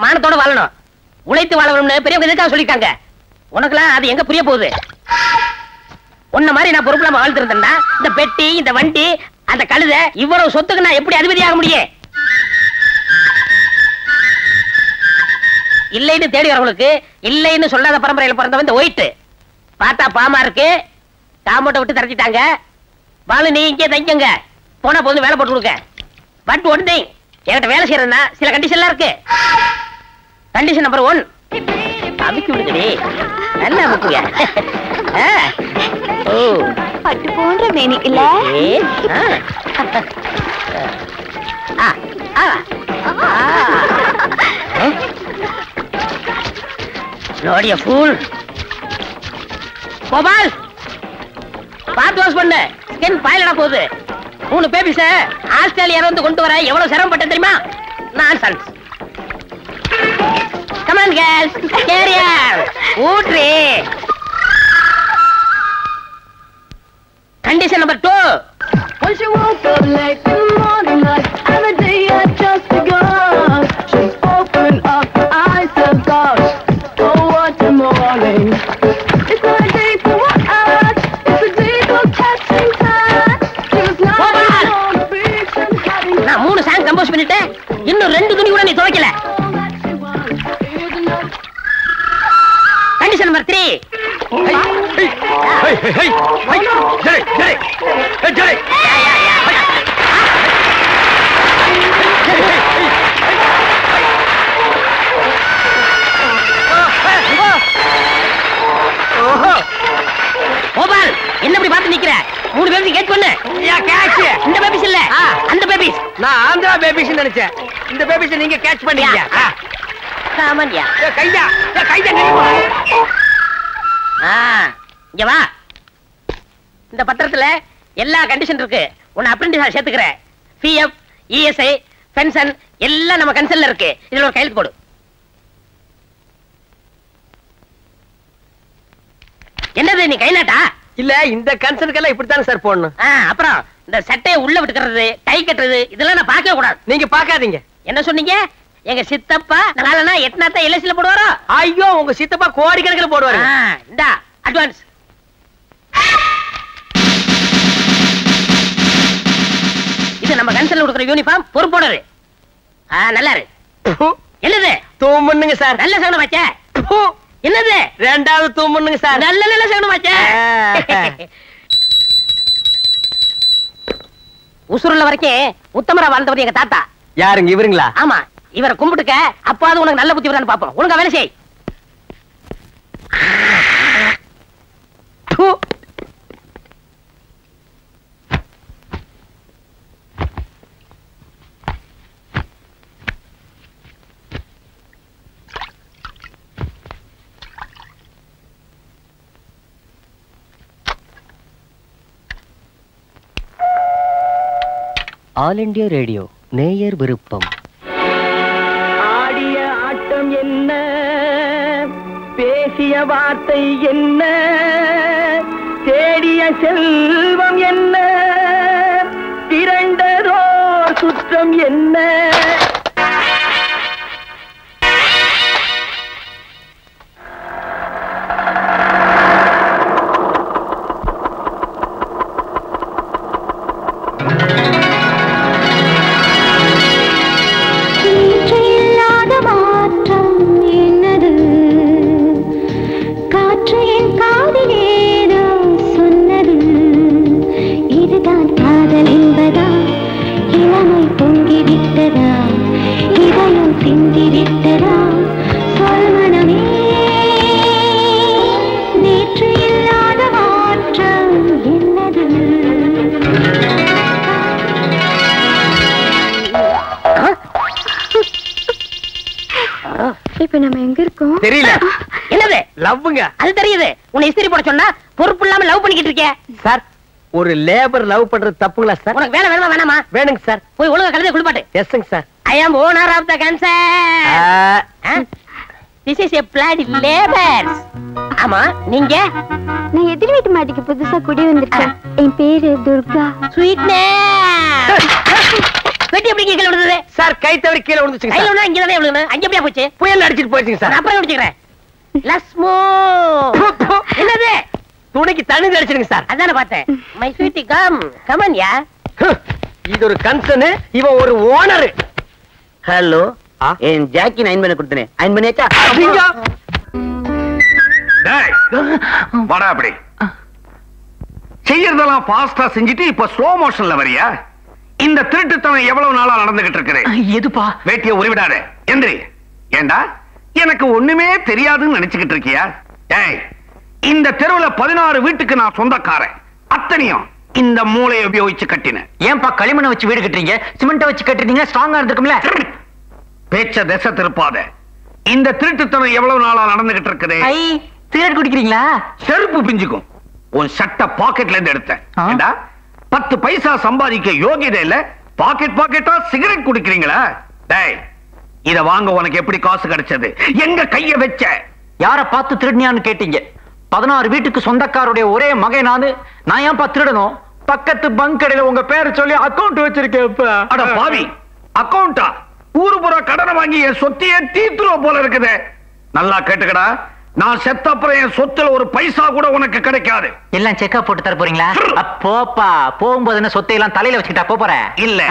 மானத்தோட வாழணும், உழைத்து வாழணும்னு பெரியவங்க எதுக்காக சொல்லிருக்காங்க. உனக்குலாம் அது எங்க புரிய போகுது? உன்ன மாதிரி நான் பொறுப்பு இல்லாம வாழ்ந்துருந்தேன்னா இந்த பெட்டி, இந்த வண்டி, அந்த கழுத, இவ்வளவு சொத்துக்கு நான் எப்படி அதிபதியாக முடியும்? இல்லைன்னு தேடி வரவங்களுக்கு இல்லைன்னு சொல்லாத பரம்பரையில பிறந்தவன் இந்த ஒயிட். பார்த்தா பாமா இருக்கு, காம்பவுண்ட விட்டு தரச்சிட்டாங்க. பாலு நீ இங்கே தங்கிங்க, போனா போது வேலை போட்டு கொடுக்க. பட் ஒன் திங், என்கிட்ட வேலை செய்யறதுன்னா சில கண்டிஷன்லாம் இருக்கு. கண்டிஷன் நம்பர் 1, அமுக்கி விடுங்கடி, நல்லா அமுக்குங்க. ஓ பட்டு போன்ற மேனி இல்ல? நோடிய ஃபூல். கோபால் பாத்து வாஷ் பண்ணு, ஸ்கின் பாயிலடா போகுது. 3 பேபிஸ ஆஸ்திரேலியால இருந்து கொண்டு வர எவ்வளவு சிரமப்பட்ட தெரியுமா? Nonsense. Come on girls, career ஊட்ரி. Condition number 2. Once you woke up late in the morning, like every day I just begun. She's open up her eyes to God. Oh, what a morning! It's not a day for what I like. It's a day for catching time. She was lying on the beach and having. நான் 3 song compose பண்ணிட்டேன், இன்னும் 2 துணி கூட நீ துவைக்கல. Condition number 3. Gopal என்ன இப்படி பார்த்து நிக்கிற? 3 பேபிஸ் கேட்ச் பண்ணு. இந்த பேபிஸ் இல்ல, அந்த பேபிஸ். நான் ஆந்திரா பேபிஸ் நினைச்சேன். இந்த பேபிஸ் நீங்க கேட்ச் பண்ணீங்க. சாமான்யா கைதா இங்க வா. இந்த பத்திரத்துல எல்லா கண்டிஷன் இருக்கு. உன்னை அப்ரெண்டிஸா சேர்த்துக்கிறேன். பிஎஃப், இஎஸ்ஐ, பென்ஷன் எல்லாம் நம்ம கன்சல்ல இருக்கு. இதுல ஒரு கையெழுத்து போடு. என்னது நீ கை நாட்டா? இல்ல, இந்த கன்சல்க்கெல்லாம் இப்படித்தானே சார் போடணும். அப்புறம் இந்த சட்டையை உள்ள விட்டுக்கிறது, கை கட்டுறது, இதெல்லாம் நான் பார்க்கவே கூடாது. நீங்க பாக்காதீங்க. என்ன சொன்னீங்க? எங்க சித்தப்பா நாளனா 8 எல்ஐசில போடுவாரோ? ஐயோ, உங்க சித்தப்பா கோடிக்கணக்கில் போடுவாரு. இந்தா அட்வான்ஸ். இது நம்ம கன்சல்ல கொடுக்குற யூனிஃபார்ம், பொறுப்போடரு. நல்லா இருக்கு. என்னது? தூமுன்னுங்க சார். நல்ல சகனம் ஆச்சே. என்னது? 2வது தூமுன்னுங்க சார். நல்ல சகனம் ஆச்சே. உசுருள்ள வரைக்கும் உத்தமரா வாழ்ந்தவர் எங்க தாத்தா. யாருங்க இவருங்களா? ஆமா, இவரை கும்பிட்டுக்க. அப்பாவது உனக்கு நல்ல புத்தி வரான்னு பாப்போம். ஒழுங்கா வேலை செய். ஆல் இண்டியா ரேடியோ நேயர் விருப்பம். ஆடிய ஆட்டம் என்ன, பேசிய வார்த்தை என்ன, தேடிய செல்வம் என்ன, திரண்டதோ சுற்றம் என்ன. இப்ப நம்ம எங்க இருக்கோம்? தெரியல. என்னது? லவ்வுங்க. அது தெரியுது. உன்னை இஸ்திரி போட சொன்னா பொறுப்பு இல்லாம லவ் பண்ணிக்கிட்டு இருக்கே. சார், ஒரு லேபர் லவ் பண்றது தப்புங்களா சார்? உனக்கு வேலை வேணுமா வேணாமா? வேணுங்க சார். போய் ஒழுங்கா கழுதை குளிப்பாட்டு. எஸ்ங்க sir. I am owner of the concern. This is a bloody labor. ஆமா, நீங்க? நான் எதிர் வீட்டு மாட்டிக்கு புதுசா குடி வந்திருக்கேன். என் பேரு துர்கா. ஸ்வீட்னஸ். பெட்டி எப்படி கீழே விழுந்தது? சார் கை தவறி கீழே விழுந்துச்சுங்க கையில சார். விழுந்தா இங்க தானே விழுகணும். அங்க எப்படியா போச்சு? புயல் அடிச்சிட்டு போயிடுச்சுங்க நான் சார். அப்புறம் பிடிச்சுக்கிறேன். லஸ்மோ என்னது? துணைக்கு தண்ணி அடிச்சிருங்க சார். அதானே பார்த்தேன். My sweetie come on yeah. இது ஒரு கன்சர்ன், இவன் ஒரு ஓனர். ஹலோ, என் ஜாக்கி அயன் பண்ண கொடுத்தனே, அயன் பண்ணியாச்சா? டேய், வாடா அப்படி. செய்யறதெல்லாம் ஃபாஸ்டா செஞ்சுட்டு இப்ப ஸ்லோ மோஷன்ல வரியா? இந்த திருட்டுத்தனம் எவ்வளவு நாளா நடந்துகிட்டு இருக்குது? எதுப்பா? வேட்டிய உருவிடாத, எந்திரி. ஏண்டா எனக்கு ஒண்ணுமே தெரியாதுன்னு நினைச்சுக்கிட்டு இருக்கியா? டேய், இந்த தெருவுல 16 வீட்டுக்கு நான் சொந்தக்காரன். அத்தனையும் இந்த மூளையை உபயோகிச்சு கட்டின. ஏன்பா களிமண்ணை வச்சு வீடு கட்டுறீங்க? சிமெண்ட வச்சு கட்டுறீங்க, ஸ்ட்ராங்கா இருந்திருக்கும்ல. பேச்ச திசை திருப்பாத. இந்த திருட்டுத்தனம் எவ்வளவு நாளா நடந்துகிட்டு இருக்குது? சிகரெட் குடிக்கிறீங்களா? செருப்பு பிஞ்சுக்கும். உன் சட்ட பாக்கெட்ல இருந்து எடுத்தேன். ஆ? ஏண்டா 10 பைசா சம்பாதிக்க யோகியதை இல்ல, பாக்கெட்டா சிகரெட் குடிக்கிறீங்களா? டேய், இத வாங்க உனக்கு எப்படி காசு கிடைச்சது? எங்க கைய வச்ச? யார பார்த்து திருடினியான்னு கேட்டீங்க. 16 வீட்டுக்கு சொந்தக்காரருடைய ஒரே மகன் நான் ஏன்பா திருடணும்? பக்கத்து பங்க் கடையில உங்க பேரை சொல்லி அக்கவுண்ட் வச்சிருக்கேன். அட பாவி, அக்கவுண்டா? ஊரு புற கடனை வாங்கி என் சொத்தையே தீத்துருவ போல இருக்குது. நல்லா கேட்டுக்கடா, நான் செத்த அப்புறம் என் சொத்துல ஒரு பைசா கூட உனக்கு கிடைக்காது. எல்லாம் செக்கப் போட்டு தர போறீங்களா? அப்போப்பா, போகும்போது என்ன சொத்தையெல்லாம் தலையில வச்சுக்கிட்டா போற? இல்ல,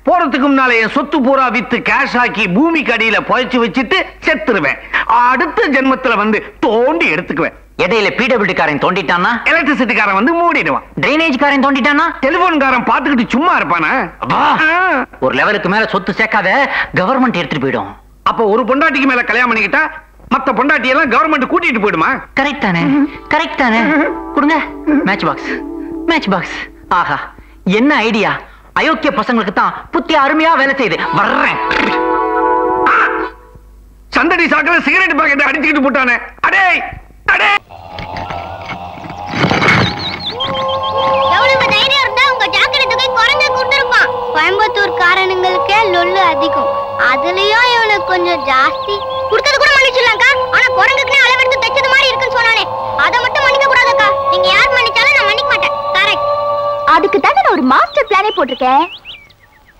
போறதுக்கு முன்னால என் சொத்து பூரா வித்து கேஷ் ஆக்கி பூமிக்கு அடியில புதைச்சு வச்சுட்டு செத்துருவேன். அடுத்த ஜென்மத்துல வந்து தோண்டி எடுத்துக்குவேன். இடையில பிடபிள்யூடி காரன் தோண்டிட்டானா? எலக்ட்ரிசிட்டி காரன் வந்து மூடிடுவான். டிரைனேஜ் காரன் தோண்டிட்டானா? டெலிபோன் காரன் பாத்துக்கிட்டு சும்மா இருப்பானா? ஒரு லெவலுக்கு மேல சொத்து சேர்க்காத, கவர்மெண்ட் எடுத்துட்டு போயிடும். அப்ப ஒரு பொண்டாட்டிக்கு மேல கல்யாணம் பண்ணிக்கிட்டா மத்த பொண்டாட்டி எல்லாம் கவர்மெண்ட் கூட்டிட்டு போயிடுமா? கரெக்ட் தானே? கரெக்ட் தானே? கொடுங்க மேட்ச் பாக்ஸ். Match box. ஆஹா, என்ன ஐடியா! அயோக்கிய பசங்களுக்கு தான் புத்தி அருமையா வேலை செய்யுது. வர்றேன். சந்தடி சாக்கல சிகரெட் பாக்கெட் அடிச்சுக்கிட்டு போட்டானே. அடே அடே, எவ்வளவு தைரியம் இருந்தா உங்க ஜாக்கெட் தூக்கி குரங்க கொடுத்துருப்பான். கோயம்புத்தூர் காரணங்களுக்கே லொல்லு அதிகம், அதுலயும் இவனுக்கு கொஞ்சம் ஜாஸ்தி. கொடுத்தது கூட மன்னிச்சிடலாம்க்கா, ஆனா குரங்குக்குனே அளவெடுத்து தைச்சது மாதிரி இருக்குன்னு சொன்னானே, அதை மட்டும் மன்னிக்க கூடாதுக்கா. நீங்க யார் மன்னிச்சாலும் நான் மன்னிக்க மாட்டேன். கரெக்ட். அதுக்கு தானே நான் ஒரு மாஸ்டர் பிளானே போட்டிருக்கேன்.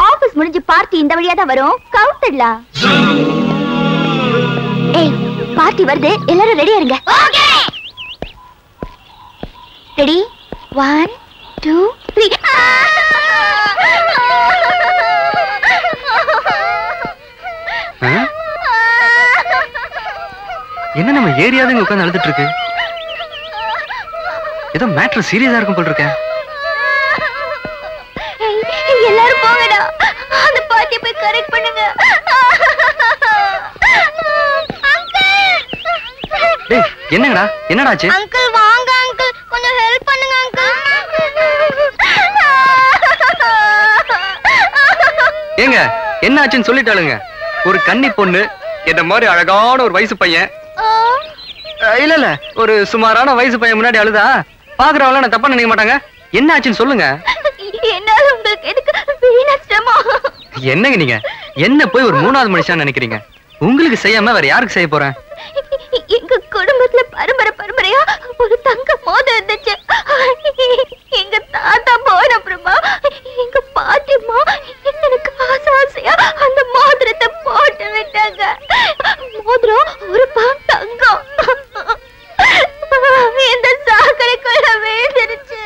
ஆபீஸ் முடிஞ்சு பார்ட்டி இந்த வழியா தான் வரும், கவுத்தடலாம். ஏய், பார்ட்டி வருது, எல்லாரும் ரெடியா இருங்க. ரெடி? 1 2 3. என்ன நம்ம ஏரியாதுங்க உட்கார்ந்து அழுதுட்டு இருக்கு? ஏதோ மேட்டர் சீரியஸா இருக்கும் போல இருக்கேன். எல்லாரும் போங்கடா, அந்த பார்ட்டியை போய் கரெக்ட் பண்ணுங்க. டேய், என்னங்கடா? என்னடாச்சு? அங்கிள் வாங்க அங்கிள், கொஞ்சம் ஹெல்ப் பண்ணுங்க அங்கிள். ஏங்க, என்ன ஆச்சுன்னு சொல்லிட்டாளுங்க. ஒரு கன்னி பொண்ணு, என்ன மாதிரி அழகான ஒரு வயசு பையன், இல்ல ஒரு சுமாரான வயசு பையன் முன்னாடி அழுதா பாக்குறவங்கள நான் தப்பா நினைக்க மாட்டாங்க. என்ன ஆச்சுன்னு சொல்லுங்க. என்னால உங்களுக்கு எதுக்கு வீணாச்சமா? என்னங்க நீங்க என்ன போய் ஒரு 3வது மனுஷன் நினைக்கிறீங்க? உங்களுக்கு செய்யாம வேற யாருக்கு செய்ய போறேன்? எங்க குடும்பத்துல பரம்பரையா ஒரு தங்க மோதிரம் இருந்துச்சு. எங்க தாத்தா போன அப்புறமா எங்க பாட்டிமா எனக்கு ஆசையா அந்த மோதிரத்தை போட்டு விட்டாங்க. மோதிரம் ஒரு பவுன் தங்கம் இந்த சாக்கடைக்குள்ள விழுந்துருச்சு.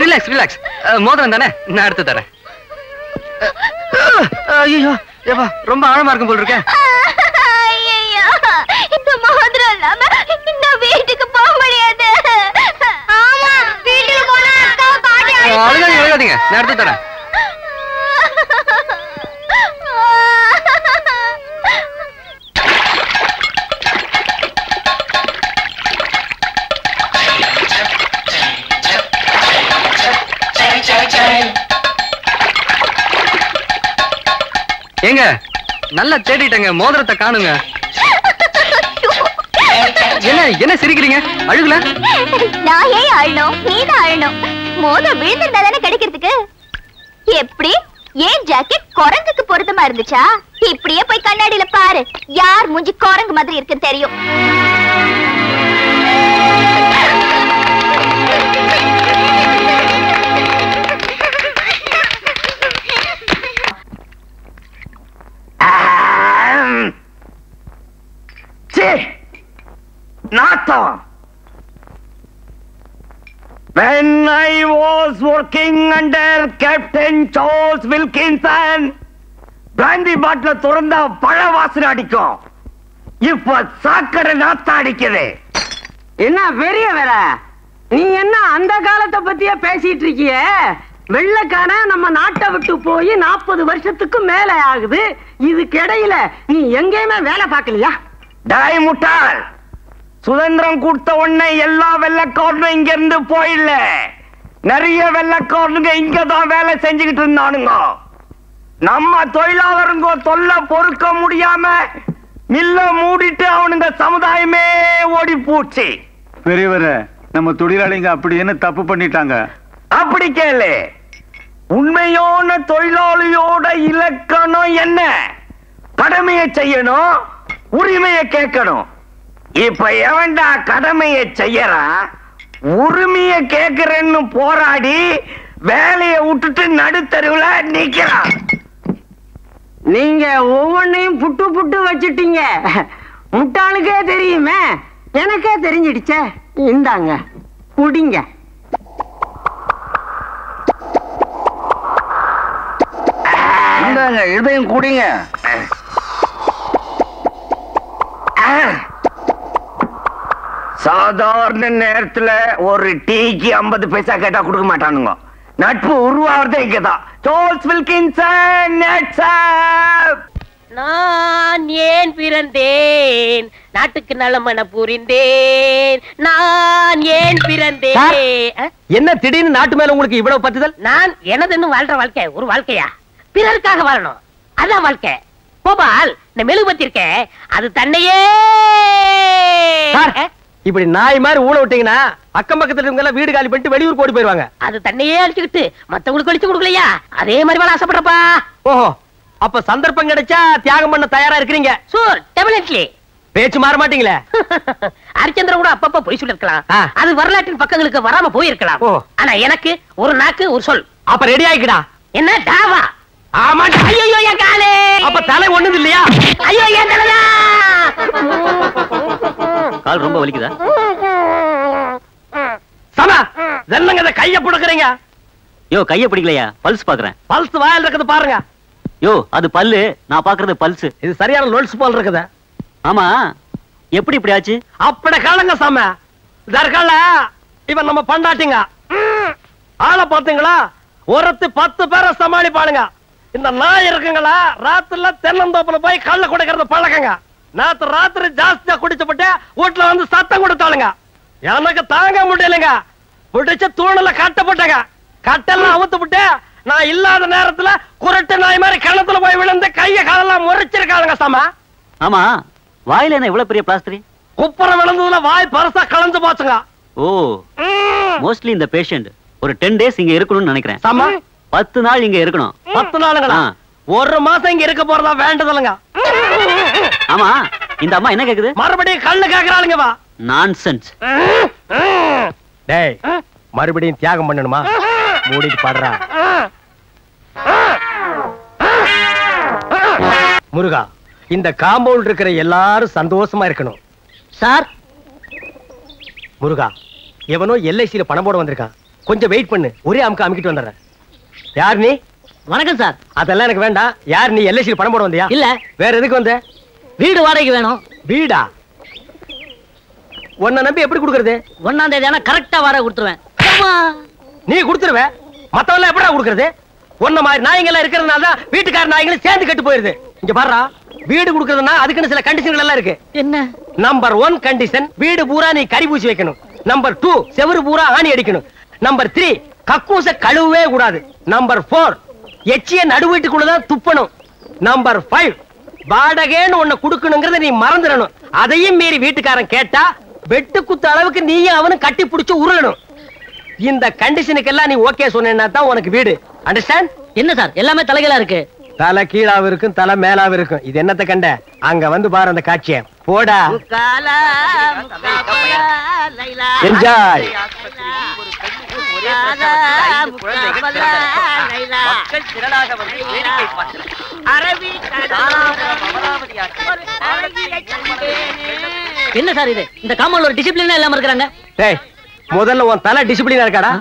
Relax relax. மோதிரம் தானே, நான் எடுத்து தரேன். ஐயோ, ரொம்ப ஆழமா இருக்கும் போல இருக்கேன். இந்த மோதிரம் இல்லாம இந்த வீட்டுக்கு போக முடியாது. ஆமா, வீட்டுக்கு போனா அக்கா பாட்டி அழுகாதீங்க, நான் எடுத்து தரேன். ஏங்க, நல்லா தேடிட்டேங்க, மோதிரத்தை காணுங்க. என்ன சிரிக்கிறீங்க? அழுகல? நான் ஏன் அழணும்? நீதான் அழணும். மோதிரம் விழுந்திருந்தா தானே கிடைக்கிறதுக்கு. எப்படி? ஏன் ஜாக்கெட் குரங்குக்கு பொருத்தமா இருந்துச்சா? இப்படியே போய் கண்ணாடியில பாரு, யார் மூஞ்சி குரங்கு மாதிரி இருக்குன்னு தெரியும். நாட்டம். When I was working under Captain Charles Wilkinson, brandy பாட்டில திறந்தா பழ வாசனை அடிக்கும். இப்ப சாக்கடை நாத்தம் அடிக்குது. என்ன பெரிய வேற, நீ என்ன அந்த காலத்தை பத்தியே பேசிட்டு இருக்கிய? வெள்ளக்கான நம்ம நாட்டை விட்டு போய் 40 வருஷத்துக்கு மேல ஆகுது. இதுக்கிடையில நீ எங்கேயுமே வேலை பார்க்கலையா? டாய் முட்டாள், சுதந்திரம் கொடுத்த உடனே எல்லா வெள்ளக்காரனும் இங்க இருந்து போயிடல. நிறைய வெள்ளக்காரனுங்க இங்கதான் வேலை செஞ்சுக்கிட்டு இருந்தானுங்க. நம்ம தொழிலாளருங்க தொல்லை பொறுக்க முடியாம மில்ல மூடிட்டு அவனுங்க சமுதாயமே ஓடி போச்சு. பெரியவரே, நம்ம தொழிலாளிங்க அப்படி என்ன தப்பு பண்ணிட்டாங்க? அப்படி கேளு. உண்மையான தொழிலாளியோட இலக்கணம் என்ன? கடமையை செய்யணும், உரிமையை கேட்கணும். இப்ப எவன்டா கடமையை செய்யறான், உரிமையை கேட்கிறேன்னு போராடி வேலையை விட்டுட்டு நடுத்தருவுல நிக்கிறான். நீங்க ஒவ்வொன்னையும் புட்டு புட்டு வச்சுட்டீங்க. முட்டாளுக்கே தெரியுமே, எனக்கே தெரிஞ்சிடுச்சே. இந்தாங்க குடிங்க. இந்தாங்க இதையும் குடிங்க. சாதாரண நேரத்துல ஒரு டீக்கு 50 பைசா கேட்டா கொடுக்க மாட்டானுங்க. நட்பு உருவாகிறதே இங்கதான். சார்ல்ஸ் வில்கின்சன் நட்சப். நான் ஏன் பிறந்தேன், நாட்டுக்கு நலமன புரிந்தேன். நான் ஏன் பிறந்தேன். என்ன திடீர்னு நாட்டு மேல உங்களுக்கு இவ்வளவு பத்துதல்? நான் எனதுன்னு வாழ்ற வாழ்க்கை ஒரு வாழ்க்கையா? பிறருக்காக வாழணும், அதான் வாழ்க்கை. கோபால், இந்த மெழுகுபத்தி இருக்க அது தன்னையே இப்படி நாய் மாதிரி ஊழ விட்டீங்கன்னா அக்கம் பக்கத்துல இருக்கவங்க எல்லாம் வீடு காலி பண்ணிட்டு வெளியூர் ஓடி போயிருவாங்க. அது தன்னையே அழிச்சுக்கிட்டு மத்தவங்களுக்கு அழிச்சு கொடுக்கலையா? அதே மாதிரி வாழ ஆசைப்படுறப்பா. ஓஹோ, அப்ப சந்தர்ப்பம் கிடைச்சா தியாகம் பண்ண தயாரா இருக்கிறீங்க? சூர், டெபினெட்லி. பேச்சு மாற மாட்டீங்களே. ஹரிச்சந்திரன் கூட அப்பப்ப பொய் சொல்லிருக்கலாம், அது வரலாற்றின் பக்கங்களுக்கு வராம போயிருக்கலாம். ஆனா எனக்கு ஒரு நாக்கு ஒரு சொல். அப்ப ரெடி ஆயிக்கடா. என்ன டாவா? ஆமா. ஐயோ என் காலே. அப்ப தலை ஒண்ணுது இல்லையா? ஐயோ என் தலையா. கால் ரொம்ப வலிக்குதா? சமா ஜன்னங்க கைய புடுக்குறீங்க. யோ, கைய பிடிக்கலையா? பல்ஸ் பாக்குறேன். பல்ஸ் வாயில இருக்குது பாருங்க. யோ, அது பல்லு, நான் பாக்குறது பல்ஸ். இது சரியான லோல்ஸ் போல் இருக்குது. ஆமா, எப்படி இப்படி ஆச்சு? அப்பட காலங்க சாம தர்கால இவன் நம்ம பண்டாட்டிங்க. ஆளை பாத்தீங்களா? ஒருத்து 10 பேரை சமாளிப்பானுங்க. இந்த நாய் இருக்குங்களா, ராத்திரில தென்னந்தோப்புல போய் கள்ள குடிக்கிறது பழக்கங்க. நேத்து ராத்திரி ஜாஸ்தியா குடிச்சுப்பட்டு வீட்டுல வந்து சத்தம் கொடுத்தாளுங்க. எனக்கு தாங்க முடியலைங்க. பிடிச்சு தூணுல கட்டப்பட்டங்க. கட்டெல்லாம் அவுத்து விட்டு நான் இல்லாத நேரத்துல குரட்டு நாய் மாதிரி கிணத்துல போய் விழுந்து கைய காலெல்லாம் முறிச்சிருக்காளுங்க சாம. ஆமா, வாயில என்ன இவ்வளவு பெரிய பிளாஸ்டரி? குப்புற விழுந்ததுல வாய் பரசா கலந்து போச்சுங்க. ஓ, மோஸ்ட்லி இந்த பேஷண்ட் ஒரு 10 டேஸ் இங்க இருக்கணும்னு நினைக்கிறேன். சாமா 10 நாள் இங்க இருக்கணும். 10 நாளுங்களா? ஒரு மாசம் இங்க இருக்க போறதா வேண்டதில்லைங்க. ஆமா, இந்த அம்மா என்ன கேக்குது? மறுபடியும் கல்லு கேக்குறாளுங்க. வா, நான்சென்ஸ். டேய், மறுபடியும் தியாகம் பண்ணணுமா? மூடிட்டு பாடுறா. முருகா, இந்த காம்பவுண்ட் இருக்கிற எல்லாரும் சந்தோஷமா இருக்கணும். சார், முருகா, எவனோ LIC பணம் போட வந்திருக்கான். கொஞ்சம் வெயிட் பண்ணு, ஒரே அமுக்க அமுக்கிட்டு வந்துடுறேன். யார் நீ? வணக்கம் சார். அதெல்லாம் எனக்கு வேண்டாம். யார் நீ? LIC பணம் போட வந்தியா? இல்ல. வேற எதுக்கு வந்த? வீடு வாடகைக்கு வேணும். வீடா? உன்னை நம்பி எப்படி கொடுக்கறது? 1ஆம் தேதி ஆனா கரெக்டா வாடகை கொடுத்துருவேன். நீ கொடுத்துருவ, மத்தவங்க எப்படா கொடுக்கறது? உன்ன மாதிரி நாய்ங்க எல்லாம் இருக்கிறதுனால தான் வீட்டுக்கார நாய்களும் சேர்ந்து கெட்டு போயிருது. இங்க பாருடா, வீடு கொடுக்கறதுன்னா அதுக்குன்னு சில கண்டிஷன்கள் எல்லாம் இருக்கு. என்ன? நம்பர் 1 கண்டிஷன், வீடு பூரா நீ கறி பூசி வைக்கணும். நம்பர் 2, செவுரு பூரா ஆணி அடிக்கணும். நம்பர் 3, கக்கூச கழுவவே கூடாது. நம்பர் 4, எச்சிய நடு வீட்டுக்குள்ளதான் துப்பணும். நம்பர் 5, வாடகைன்னு ஒண்ணு கொடுக்கணுங்கிறத நீ மறந்துடணும். அதையும் மீறி வீட்டுக்காரன் கேட்டா வெட்டு குத்து அளவுக்கு நீயும் அவனும் கட்டி பிடிச்சு உருளணும். இந்த கண்டிஷனுக்கு எல்லாம் நீ ஓகே சொன்னா தான் உனக்கு வீடு. அண்டர்ஸ்டாண்ட்? என்ன சார், எல்லாமே தலைகளா இருக்கு. தலை கீழாவும் இருக்கும், தலை மேலாவும் இருக்கும். இது என்னத்த கண்ட? அங்க வந்து பாரு அந்த காட்சிய. போடா, என்ஜாய். என்ன சார் இது? இந்த காம்பவுண்ட்ல ஒரு டிசிப்ளினே இல்லாம இருக்காங்க. டேய், முதல்ல உன் தலை டிசிப்ளினா இருக்காடா?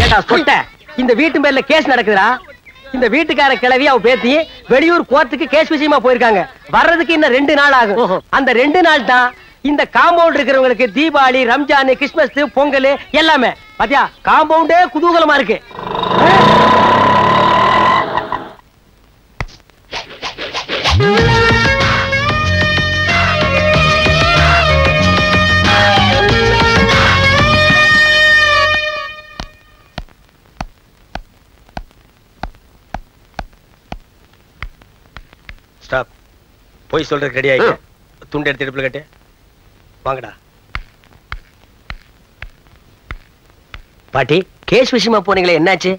ஏடா சொட்ட, இந்த வீட்டு பேர்ல கேஸ் நடக்குதுடா. இந்த வீட்டுக்கார கிளவி அவ பேத்தி வெளியூர் கோர்ட்டுக்கு கேஸ் விஷயமா போயிருக்காங்க. வர்றதுக்கு இன்னும் 2 நாள் ஆகும். அந்த 2 நாள் தான் இந்த காம்பவுண்ட் இருக்கிறவங்களுக்கு தீபாவளி, ரம்ஜான், கிறிஸ்துமஸ், பொங்கல் எல்லாமே. பாத்தியா, காம்பவுண்டே குதூகலமா இருக்கு. ஸ்டாப். போய் சொல்றதுக்கு ரெடி ஆயிட்டு துண்டு எடுத்து இடுப்புல கட்டு. வாங்கடா. பாட்டி, கேஸ் விஷயமா போனீங்களே, என்னாச்சு?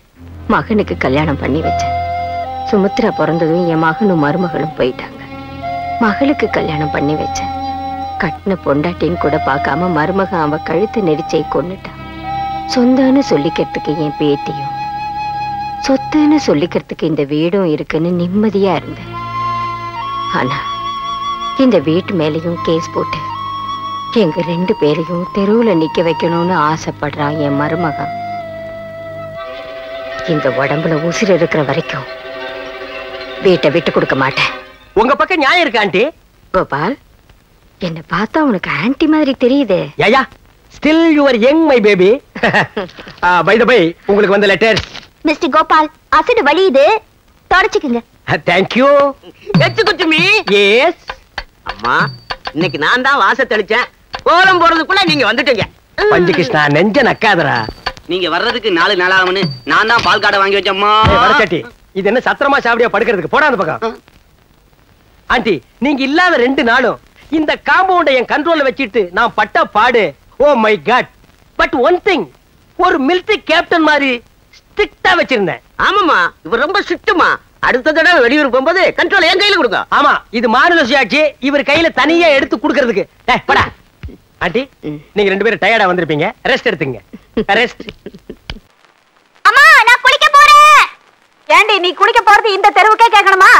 மகனுக்கு கல்யாணம் பண்ணி வச்சேன். சுமித்ரா பிறந்ததும் என் மகனும் மருமகளும் போயிட்டாங்க. மகளுக்கு கல்யாணம் பண்ணி வச்சேன். கட்டின பொண்டாட்டின்னு கூட பார்க்காம மருமகன் அவ கழுத்து நெரிச்சை கொன்னுட்டான். சொந்தன்னு சொல்லிக்கிறதுக்கு என் பேத்தியும், சொத்துன்னு சொல்லிக்கிறதுக்கு இந்த வீடும் இருக்குன்னு நிம்மதியா இருந்தேன். ஆனா இந்த வீட்டு மேலையும் கேஸ் போட்டு எங்க 2 பேரையும் தெருவுல நிக்க வைக்கணும்னு ஆசைப்படுறான் என் மருமகன். இந்த உடம்புல உசிர் இருக்கிற வரைக்கும் வீட்டை விட்டு கொடுக்க மாட்டேன். உங்க பக்கம் நியாயம் இருக்கு ஆண்டி. கோபால், என்ன பார்த்தா உனக்கு ஆன்டி மாதிரி தெரியுதே. Yeah, still you are young my baby. By the by, உங்களுக்கு வந்த லெட்டர். மிஸ்டர் கோபால், அசிட் வலியுது, தொடச்சுக்குங்க. Thank you. எச்சுக்குச்சுமி. எஸ். அம்மா, இன்னைக்கு நான் தான் வாச தெளிச்சேன். கோலம் போறதுக்குள்ள நீங்க வந்துட்டீங்க. பஞ்சு கிருஷ்ணா, நெஞ்ச நக்காதரா. நீங்க வர்றதுக்கு 4 நாளாகும்னு நான் தான் பால் காடை வாங்கி வச்சேம்மா. வடச்சட்டி, இது என்ன சத்திரமா சாவடியா படுக்கிறதுக்கு? போடா அந்த பக்கம். ஆண்டி, நீங்க இல்லாத 2 நாளும் இந்த காம்பவுண்டை என் கண்ட்ரோல்ல வச்சிட்டு நான் பட்ட பாடு. Oh my god. But one thing, ஒரு மிலிட்டரி கேப்டன் மாதிரி ஸ்ட்ரிக்ட்டா வச்சிருந்தேன். ஆமாமா, இவர் ரொம்ப ஸ்ட்ரிக்ட்டுமா. அடுத்த தடவை வெளியூர் போகும்போது கண்ட்ரோல் என் கையில கொடுங்க. ஆமா, இது மாநில சுயாட்சி, இவர் கையில தனியா எடுத்து கொடுக்கிறதுக்கு. படா. ஆண்டி, நீங்க 2 பேரும் டயர்டா வந்திருப்பீங்க, ரெஸ்ட் எடுத்துங்க. ரெஸ்ட். அம்மா, நான் குளிக்க போறேன். ஏண்டி நீ குளிக்க போறது இந்த தெருவுக்கே கேட்கணுமா?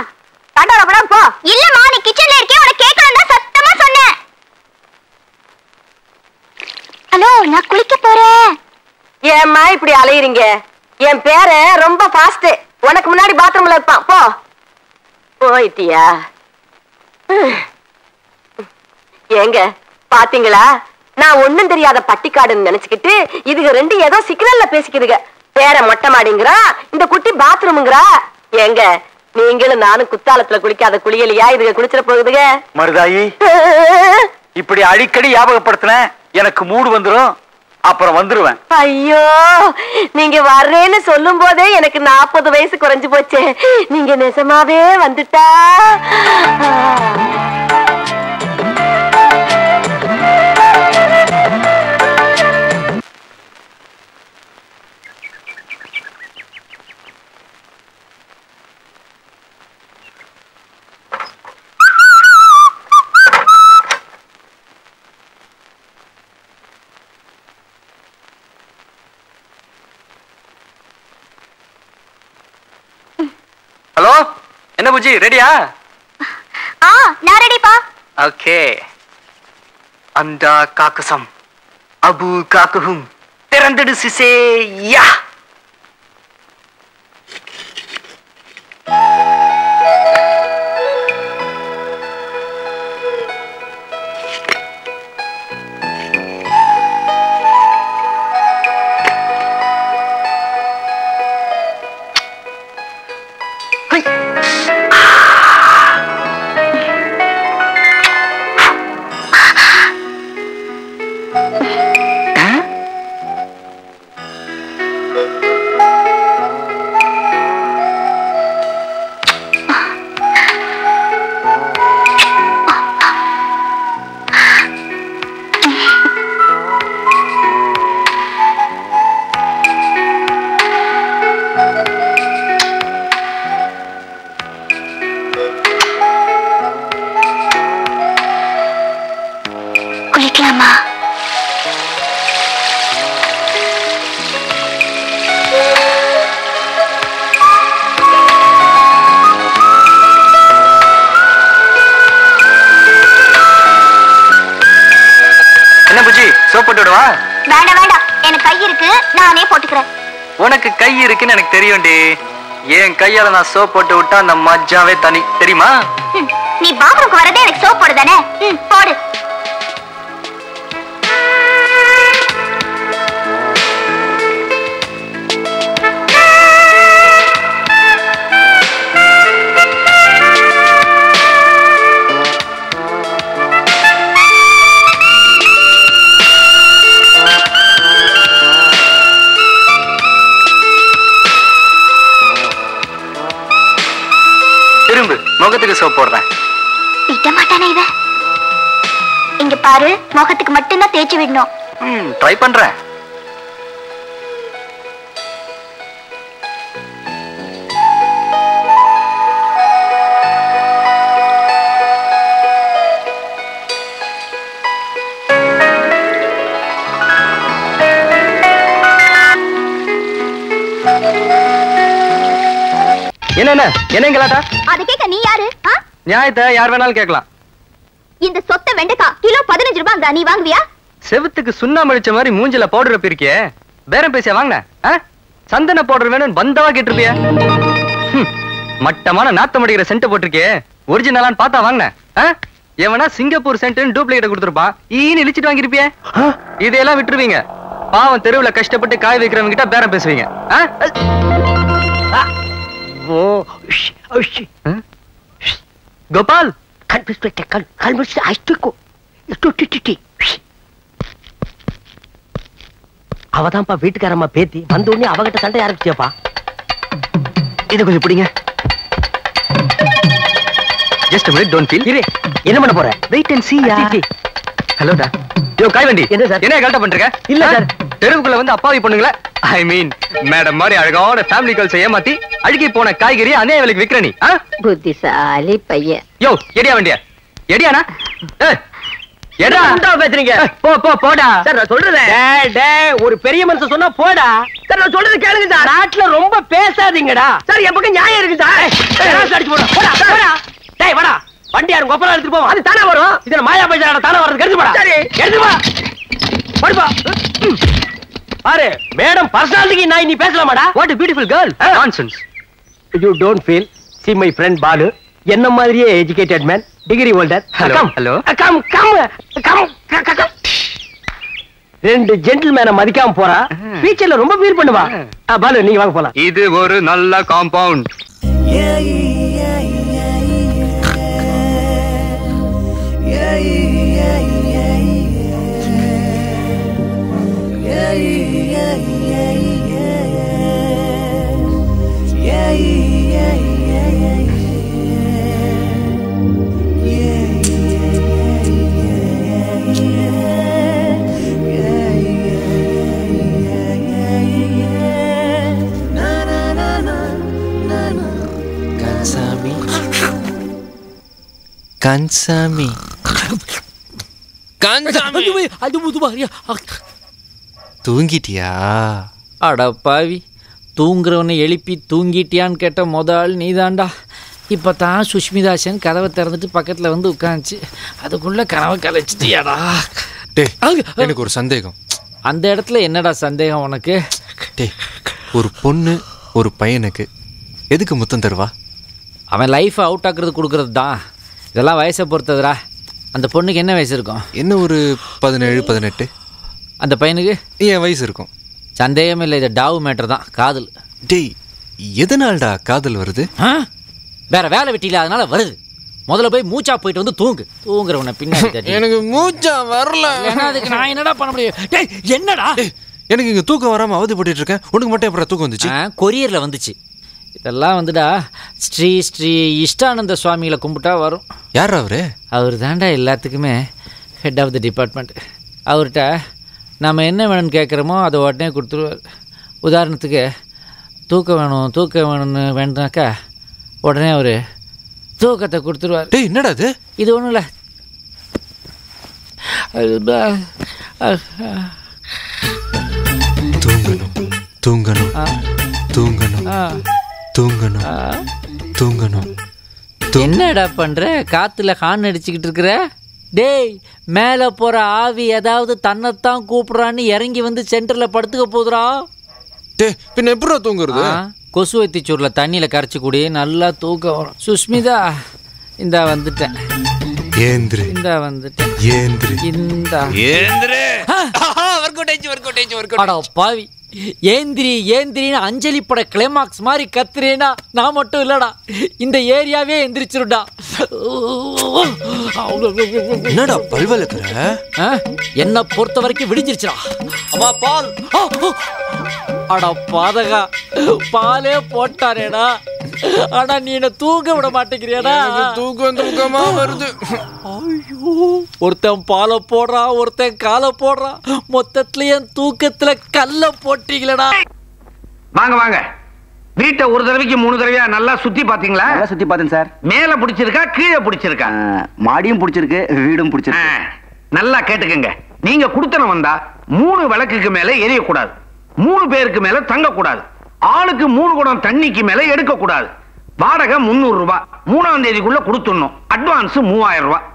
கண்டோட படம் போ. இல்லம்மா, நீ கிச்சன்ல இருக்கே, உனக்கு கேட்கணும் தான் சத்தமா சொன்னேன். ஹலோ, நான் குளிக்க போறேன். ஏம்மா இப்படி அலையுறீங்க? என் பேர ரொம்ப ஃபாஸ்ட். உனக்கு முன்னாடி பாத்ரூம்ல இருப்பான். போ. போயிட்டியா? ஏங்க பாத்தீங்களா, நான் ஒண்ணும் தெரியாத பட்டிக்காடுன்னு நினைச்சுக்கிட்டு இதுக 2 ஏதோ சிக்னல்ல பேசிக்குதுங்க. பேர மொட்டை மாடிங்கிறா, இந்த குட்டி பாத்ரூம்ங்கிறா. ஏங்க நீங்களும் நானும் குத்தாலத்துல குளிக்காத குளியலையா இதுக குளிச்சிட போகுதுங்க? மருதாயி, இப்படி அடிக்கடி ஞாபகப்படுத்தின எனக்கு மூடு வந்துரும், அப்புறம் வந்துருவேன். ஐயோ, நீங்க வர்றேன்னு சொல்லும் போதே எனக்கு 40 வயசு குறைஞ்சு போச்சு. நீங்க நிஜமாவே வந்துட்டா. ஹலோ, என்ன புஜி, ரெடியா? நான் ரெடிப்பா. ஓகே. அண்டா காக்கசம் அபு காக்குஹும் திறந்தடு சிசே யா. சோப் போட்டு விடுவா? வேண்டாம் வேண்டாம், எனக்கு கை இருக்கு, நானே போட்டுக்கிறேன். உனக்கு கை இருக்குன்னு எனக்கு தெரியும்டி. என் கையால நான் சோப் போட்டு விட்டா அந்த மஜாவே தனி, தெரியுமா? நீ பாத்ரூம்க்கு வரதே எனக்கு சோப் போடு தானே? போடு. திரும்ப முகத்துக்கு சோப் போடுறேன். விட்ட மாட்டானே இவ. இங்க பாரு, முகத்துக்கு மட்டும்தான் தேய்ச்சி விடணும். ட்ரை பண்றேன். என்ன என்னங்களாட்டா? அத கேட்க நீ யாரு? நியாயத்தை யார் வேணாலும் கேட்கலாம். இந்த சொத்தை வெண்டைக்காய் கிலோ 15 ரூபாய், நீ வாங்குவியா? செவுத்துக்கு சுண்ணாம்பு அடிச்ச மாதிரி மூஞ்சில பவுடர் பிரிக்கிய பேரம் பேசியா வாங்கின? சந்தன பவுடர் வேணும்னு பந்தவா கேட்டிருப்பிய. மட்டமான நாத்தம் அடிக்கிற சென்ட் போட்டிருக்கே, ஒரிஜினலான்னு பார்த்தா வாங்கின. எவனா சிங்கப்பூர் சென்ட் டூப்ளிகேட் கொடுத்துருப்பான், ஈன்னு இழிச்சிட்டு வாங்கிருப்பிய. இதையெல்லாம் விட்டுருவீங்க. பாவம் தெருவுல கஷ்டப்பட்டு காய் வைக்கிறவங்க கிட்ட பேரம் பேசுவீங்க. கோபால், அவதான்ப்பா வீட்டுக்காரம்மா பேத்தி வந்த உடனே அவகிட்ட சண்டை ஆரம்பிச்சியாப்பா. இத கொஞ்சம் பிடிங்க. Just minute, don't feel. இரு, என்ன பண்ண போற? வெயிட் அண்ட் see யா. ஹலோடா. யோ காய்வண்டி, என்ன சார்? என்ன கரெக்ட்டா பண்றீங்க? இல்ல சார், தெருவுக்குள்ள வந்து அப்பாவி பொண்ணுங்களே, ஐ மீன் மேடம் மாதிரி அழகான ஃபேமிலி கேர்ள்ஸ் ஏமாத்தி அழுகி போன காய்கறி அதே விலைக்கு விக்கிற நீ. புத்திசாலி பையன். யோ எடியா வண்டியா, எடியானா? எடா உண்டா பேசுறீங்க? போ போ போடா. சார் நான் சொல்றேன். டேய், ஒரு பெரிய மனுஷன் சொன்னா போடா. சார் நான் சொல்றது கேளுங்க சார். நாட்டுல ரொம்ப பேசாதீங்கடா. சார் என் பக்கம் நியாயம் இருக்கு சார். அடிச்சு போடா. போடா போடா. டேய் வாடா. வண்டி யாரும் கொப்பரா எடுத்து போவோம். அது தானா வரும். இதுல மாயா பைசாட தானா வரது எடுத்து போடா. சரி எடுத்து வா. போடுப்பா. பாரு மேடம் பர்சனாலிட்டிக்கு நான் நீ பேசலாமாடா? What a beautiful girl. Nonsense. You don't feel. See my friend Balu. என்ன மாதிரியே educated man, degree holder. Hello. Hello. Come. ரெண்டு ஜென்டில்மேனை மதிக்காம போறா. ஃபியூச்சர்ல ரொம்ப ஃபீல் பண்ணுவா. பாலு நீங்க வாங்க போலாம். இது ஒரு நல்ல காம்பவுண்ட். கன்சாமி தூங்கிட்டியா? அட பாவி, தூங்குறவனை எழுப்பி தூங்கிட்டியான்னு கேட்ட முதல் நீதாண்டா. இப்போ தான் சுஷ்மிதாசன் கதவை திறந்துட்டு பக்கத்தில் வந்து உட்காந்துச்சு, அதுக்குள்ள கனவை கலைச்சிட்டியாடா. எனக்கு ஒரு சந்தேகம். அந்த இடத்துல என்னடா சந்தேகம் உனக்கு? ஒரு பொண்ணு ஒரு பையனுக்கு எதுக்கு முத்தம் தருவா? அவன் லைஃப் அவுட் ஆக்குறது கொடுக்கறது தான். இதெல்லாம் வயசை பொறுத்ததுடா. அந்த பொண்ணுக்கு என்ன வயசு இருக்கும்? என்ன ஒரு 17-18. அந்த பையனுக்கு என் வயசு இருக்கும். சந்தேகமே இல்லை, இது டாவு மேட்டர் தான். காதல். டேய், எதனால்டா காதல் வருது? வேற வேலை வெட்டியில அதனால வருது. முதல்ல போய் மூச்சா போயிட்டு வந்து தூங்குறவனை பின்னாடி. எனக்கு மூச்சா வரல. அதுக்கு நான் என்னடா பண்ண முடியும்? டேய் என்னடா, எனக்கு இங்க தூக்கம் வராம அவதிப்பட்டு இருக்கேன். உனக்கு மட்டும் எப்படி தூக்கம் வந்துச்சு? கொரியர்ல வந்துச்சு. இதெல்லாம் வந்துடா ஸ்ரீ இஷ்டானந்த சுவாமிகளை கும்பிட்டா வரும். யார் அவரு? அவர் தாண்டா எல்லாத்துக்குமே ஹெட் ஆஃப் தி டிபார்ட்மெண்ட். அவர்கிட்ட நம்ம என்ன வேணும்னு கேட்குறோமோ அதை உடனே கொடுத்துருவார். உதாரணத்துக்கு தூக்கம் வேணும்னு வேண்டாக்கா உடனே அவர் தூக்கத்தை கொடுத்துருவார். டேய் என்னடா இது? இது ஒன்றும் இல்லை. தூங்கணும் தூங்கணும் தூங்கணும் தூங்கணும் தூங்கணும். என்னடா பண்ற? காத்துல ஹார்ன் அடிச்சுக்கிட்டு இருக்கிற? டேய் மேலே போகிற ஆவி ஏதாவது தன்னைத்தான் கூப்பிட்றான்னு இறங்கி வந்து சென்டரில் படுத்துக்க போதுரா. டே பின்ன எப்படா தூங்குறது? கொசு வைத்திச்சூரில் தண்ணியில் கரைச்சி கூடி நல்லா தூக்கம் வரும். சுஷ்மிதா இந்தா வந்துட்டேன். ஏந்திரு. இந்தா வந்துட்டேன். ஏந்திரு. இந்தா ஏந்திரு. அட பாவி, ஏந்திரி ஏந்திரின்னு அஞ்சலி பட கிளைமாக்ஸ் மாதிரி கத்துறேனா நான் மட்டும் இல்லடா, இந்த ஏரியாவே எந்திரிச்சிருடா. என்னடா பல்வலக்குற? என்ன பொறுத்த வரைக்கும் விடிஞ்சிருச்சுடா. அம்மா பால். அட பாதகா, பாலே போட்டாரேடா. ஆனா நீ என்ன தூங்க விட மாட்டேங்கிறியடா. தூக்கமா வருது. ஐயோ, ஒருத்தன் பாலை போடுறான், ஒருத்தன் காலை போடுறான், மொத்தத்துல என் தூக்கத்துல கல்ல போட்டீங்களடா. வாங்க வாங்க, வீட்டை ஒரு தடவைக்கு 3 தடவையா நல்லா சுத்தி பாத்தீங்களா? நல்லா சுத்தி பார்த்தேன் சார். மேல பிடிச்சிருக்கா கீழே பிடிச்சிருக்கா? மாடியும் பிடிச்சிருக்கு, வீடும் பிடிச்சிருக்கு. நல்லா கேட்டுக்கங்க, நீங்க குடுத்தன வந்தா 3 விளக்குக்கு மேல எரியக்கூடாது, 3 பேருக்கு மேல தங்கக்கூடாது, ஆளுக்கு 3 குடம் தண்ணிக்கு மேல எடுக்க கூடாது. வாடகை 300 ரூபாய், 3ஆம் தேதிக்குள்ள கொடுத்துடணும். அட்வான்ஸ் 3000 ரூபாய்.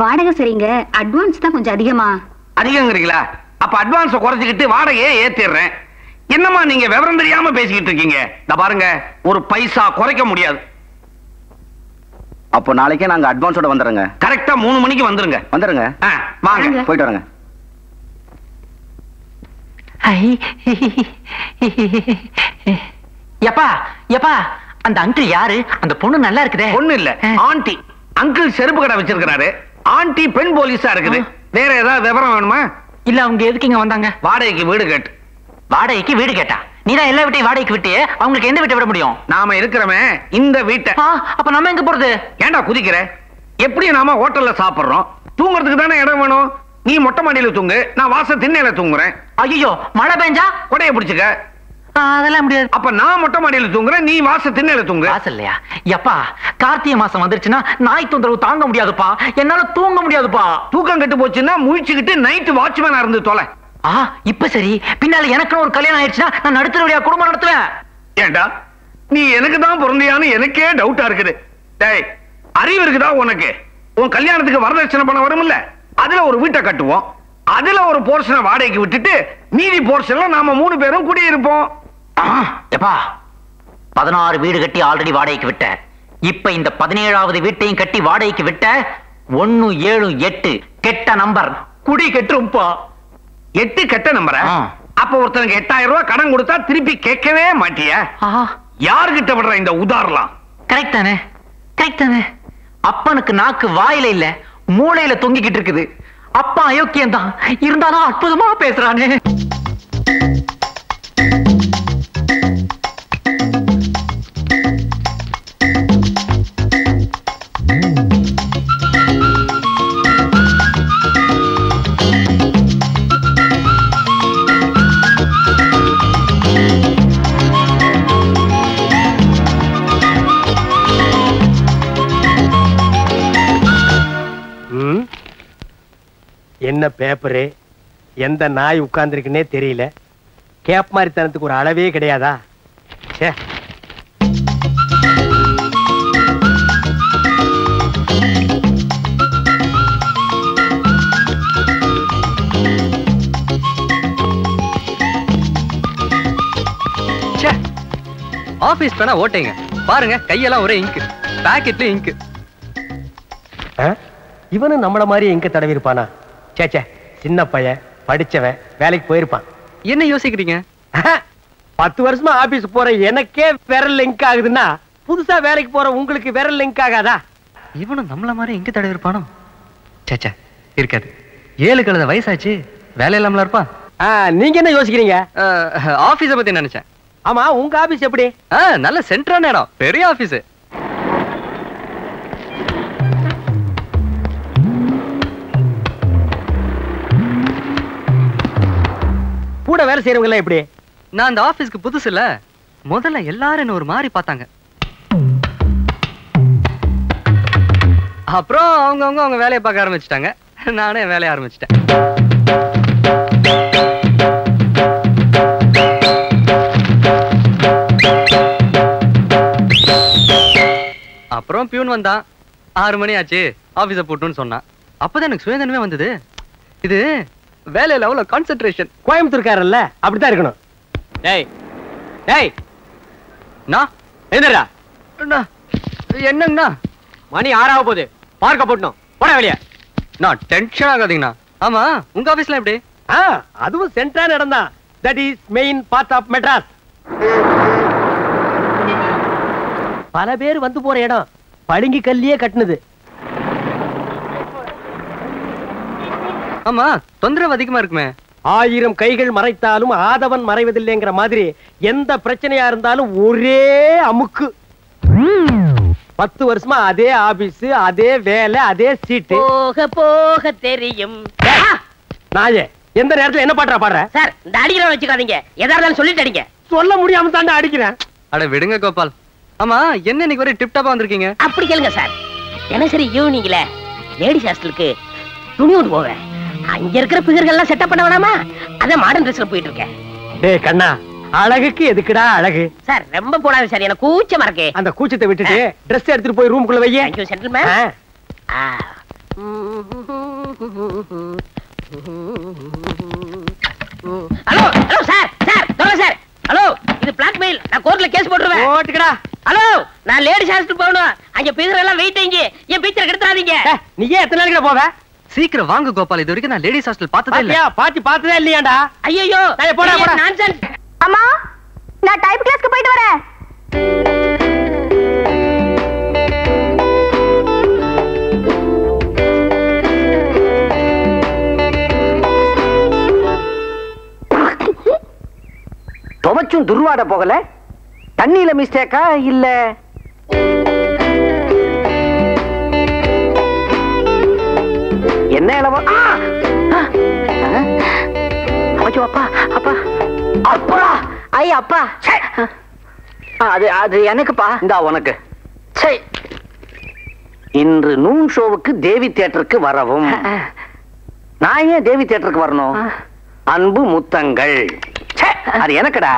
வாடகை சரிங்க, அட்வான்ஸ் தான் கொஞ்சம் அதிகமா? அதிகங்கிறீங்களா? அப்ப அட்வான்ஸ குறைச்சிக்கிட்டு வாடகையே ஏத்திடுறேன். என்னமா நீங்க விவரம் தெரியாம பேசிக்கிட்டு இருக்கீங்க? இந்த பாருங்க, ஒரு பைசா குறைக்க முடியாது. அப்போ நாளைக்கே நாங்க அட்வான்ஸோட வந்துடுறோங்க. கரெக்டா 3 மணிக்கு வந்துருங்க. வந்துருங்க. வாங்க, போயிட்டு வரங்க. எப்பா எப்பா, அந்த அங்கிள் யாரு? அந்த பொண்ணு நல்லா இருக்குதே. பொண்ணு இல்ல, ஆண்டி. அங்கிள் செருப்பு கடை வச்சிருக்கிறாரு, ஆண்டி பெண் போலீஸா இருக்குது. வேற ஏதாவது விவரம் வேணுமா? இல்ல, அவங்க எதுக்கு இங்க வந்தாங்க? வாடகைக்கு வீடு கேட்டு. வாடகைக்கு வீடு கேட்டா? நீதான் எல்லா வீட்டையும் வாடகைக்கு விட்டியே, அவங்களுக்கு எந்த வீட்டை விட முடியும்? நாம இருக்கிறமே இந்த வீட்டை. அப்ப நம்ம எங்க போறது? ஏண்டா குதிக்கிற? எப்படி நாம ஹோட்டல்ல சாப்பிடுறோம், தூங்குறதுக்கு தானே இடம் வேணும். நீ மொட்டை மாடியில தூங்கு, நான் வாச திண்ணையில தூங்குறேன். ஐயோ, மழை பெஞ்சா? கொடையை பிடிச்சுக்க. அதெல்லாம் முடியாது. அப்ப நான் மொட்டை மாடியில தூங்குறேன், நீ வாச திண்ணையில தூங்கு. வாசல் இல்லையா? எப்பா, கார்த்திகை மாசம் வந்துருச்சுன்னா நாய் தொந்தரவு தாங்க முடியாதுப்பா, என்னால தூங்க முடியாதுப்பா. தூக்கம் கெட்டு போச்சுன்னா முழிச்சுக்கிட்டு நைட்டு வாட்ச்மேனா இருந்து தொலை. இப்ப சரி, பின்னால எனக்கு ஒரு கல்யாணம் ஆயிடுச்சுன்னா நான் நடுத்தர வழியா குடும்பம் நடத்துவேன். ஏண்டா, நீ எனக்கு தான் பிறந்தியான்னு எனக்கே டவுட்டா இருக்குது. டேய், அறிவு இருக்குதா உனக்கு? உன் கல்யாணத்துக்கு வரதட்சணை பணம் வரும்ல, அதுல ஒரு வீட்டை கட்டுவோம், அதுல ஒரு போர்ஷனை வாடகைக்கு விட்டுட்டு மீதி போர்ஷன்ல நாம 3 பேரும் குடியிருப்போம். எப்பா, 16 வீடு கட்டி ஆல்ரெடி வாடகைக்கு விட்ட, இப்ப இந்த 17வது வீட்டையும் கட்டி வாடகைக்கு விட்ட. 1 7 8 கெட்ட நம்பர், குடி கெட்டுரும்பா. 8 கெட்ட நம்பரா? அப்ப ஒருத்தனுக்கு 8000 ரூபாய் கடன் கொடுத்தா திருப்பி கேட்கவே மாட்டியா? யாருகிட்ட விடுற இந்த உதாரணம்? கரெக்ட் தானே? கரெக்ட் தானே? அப்பனுக்கு நாக்கு வாயில இல்ல, மூளையில தொங்கிக்கிட்டு இருக்குது. அப்பா அயோக்கியம் தான், இருந்தாலும் அற்புதமா பேசுறானே. என்ன பேப்பரு, எந்த நாய் உட்கார்ந்துருக்குன்னே தெரியல. கேப் மாதிரி தனத்துக்கு ஒரு அளவே கிடையாதா? ஆபீஸ் பேனா ஓட்டேங்க பாருங்க, கையெல்லாம் ஒரே இங்கு, பாக்கெட்ல இங்கு. இவனு நம்மள மாதிரி இங்க தடவி இருப்பானா? சேச்சே, சின்ன பையன், படிச்சவன், வேலைக்கு போயிருப்பான். என்ன யோசிக்கிறீங்க? 10 வருஷமா ஆபீஸ் போற எனக்கே விரல் லிங்க் ஆகுதுன்னா புதுசா வேலைக்கு போற உங்களுக்கு விரல் லிங்க் ஆகாதா? இவனும் நம்மள மாதிரி எங்க தடவி இருப்பானோ? சேச்சே, இருக்காது. 7 கழுத வயசாச்சு, வேலை இல்லாமல இருப்பான். நீங்க என்ன யோசிக்கிறீங்க? ஆபீஸ பத்தி நினைச்சேன். ஆமா, உங்க ஆபீஸ் எப்படி? நல்ல சென்ட்ரான இடம், பெரிய ஆபீஸ். கூட வேலை செய்யறவங்க எல்லாம் எப்படி? நான் அந்த ஆபீஸ்க்கு புதுசு இல்ல, முதல்ல எல்லாரும் என்ன ஒரு மாதிரி பார்த்தாங்க. அப்புறம் அவங்க வேலையை பார்க்க ஆரம்பிச்சிட்டாங்க, நானே வேலையை ஆரம்பிச்சிட்டேன். அப்புறம் பியூன் வந்தான். 6 மணி ஆச்சு, ஆபீஸ போட்டுன்னு சொன்னான். அப்பதான் எனக்கு சுயதனமே வந்தது. இது வேலையில அவ்வளவு கான்சென்ட்ரேஷன். கோயம்புத்தூர்காரல்ல அப்படித்தான் இருக்கணும். டேய் டேய் நான் என்னடா என்னங்கண்ணா? மணி 6 ஆக போகுது. பார்க்க போட்டணும். போட வெளியே. நான் டென்ஷன் ஆகாதீங்கண்ணா. ஆமா உங்க ஆபீஸ்ல எப்படி? அதுவும் சென்ட்ரல் இடம்தான். That is main part of Madras. பல பேர் வந்து போற இடம். பளிங்கு கல்லியே கட்டுனது. ஆமா தொந்தரவு அதிகமா இருக்குமே. 1000 கைகள் மறைத்தாலும் ஆதவன் மறைவதில்லைங்கிற மாதிரி எந்த பிரச்சனையா இருந்தாலும் ஒரே அமுக்கு. 10 வருஷமா அதே ஆபீஸ், அதே வேலை, அதே சீட்டு. போக போக தெரியும். நாயே எந்த நேரத்துல என்ன பாடுற பாடுற? சார் இந்த அடிக்கிறவன் வச்சுக்காதீங்க. எதா இருந்தாலும் சொல்லிட்டு அடிங்க. சொல்ல முடியாம தாண்டா அடிக்கிறேன். அட விடுங்க கோபால். ஆமா என்ன இன்னைக்கு ஒரே டிப் டாப்பா வந்திருக்கீங்க? அப்படி கேளுங்க சார். தினசரி ஈவினிங்ல லேடிஸ் ஹாஸ்டலுக்கு துணி கொண்டு போவேன். அங்க இருக்கிற பிகர்கள்லாம் செட்டப் பண்ண வேணாமா? அதான் மாடர்ன் ட்ரெஸ்ல போயிட்டு இருக்கேன். டேய் கண்ணா, அழகுக்கு எதுக்குடா அழகு? சார் ரொம்ப போடாது சார், எனக்கு கூச்சமா இருக்கு. அந்த கூச்சத்தை விட்டுட்டு ட்ரெஸ் எடுத்துட்டு போய் ரூமுக்குள்ள வையே. Thank you gentleman. Hello hello sir sir சொல்லுங்க சார். ஹலோ இது பிளாக்மெயில். நான் கோர்ட்ல கேஸ் போட்டுருவேன். போட்டுக்கடா. ஹலோ நான் லேடிஸ் ஹாஸ்டல் போகணும். அங்க பிகர் எல்லாம் வெயிட்டிங். என் பிக்சர் கெடுத்துறாதீங்க. நீயே எத்தனை நாளைக்கு போவ? சீக்கிரம் வாங்க கோபால். இது வரைக்கும் நான் லேடிஸ் ஹாஸ்டல் பார்த்ததே இல்ல. பாத்தி பார்த்ததே இல்லையாடா? ஐயோ போடா போடா. நான்சென்ஸ். அம்மா நான் டைப் கிளாஸ்க்கு போயிட்டு வரேன். துவச்சும் துர்வாட போகல. தண்ணியில மிஸ்டேக்கா இல்ல? என்ன இளவோ? ஐயோ அப்பா அப்பா அப்பா. ஐ அப்பா அது அது எனக்குப்பா. இந்தா உனக்கு. இன்று நூன் ஷோவுக்கு தேவி தியேட்டருக்கு வரவும். நான் ஏன் தேவி தியேட்டருக்கு வரணும்? அன்பு முத்தங்கள். அது எனக்குடா.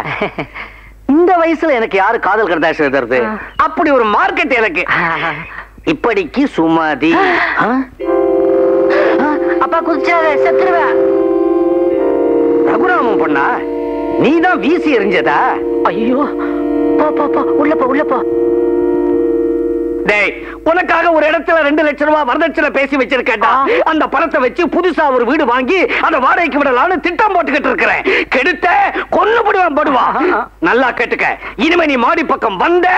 இந்த வயசுல எனக்கு யாரு காதல் கடிதாசி எழுதுறது? அப்படி ஒரு மார்க்கெட் எனக்கு. இப்படிக்கு சுமதி. அப்பா குதிச்சாத செத்துருவேன். ரகுராமன் பொண்ணா? நீதான் வீசி எறிஞ்சதா? ஐயோ போ போ போ உள்ள போ உள்ள போ. டேய் உனக்காக ஒரு இடத்துல 2 லட்சம் ரூபாய் வரதட்சணை பேசி வச்சிருக்கேன்டா. அந்த பணத்தை வச்சு புதுசா ஒரு வீடு வாங்கி அந்த வாடகைக்கு விடலாம்னு திட்டம் போட்டுக்கிட்டு இருக்கிறேன். கெடுத்த கொன்னு படுவான். நல்லா கேட்டுக்க. இனிமே நீ மாடி பக்கம் வந்த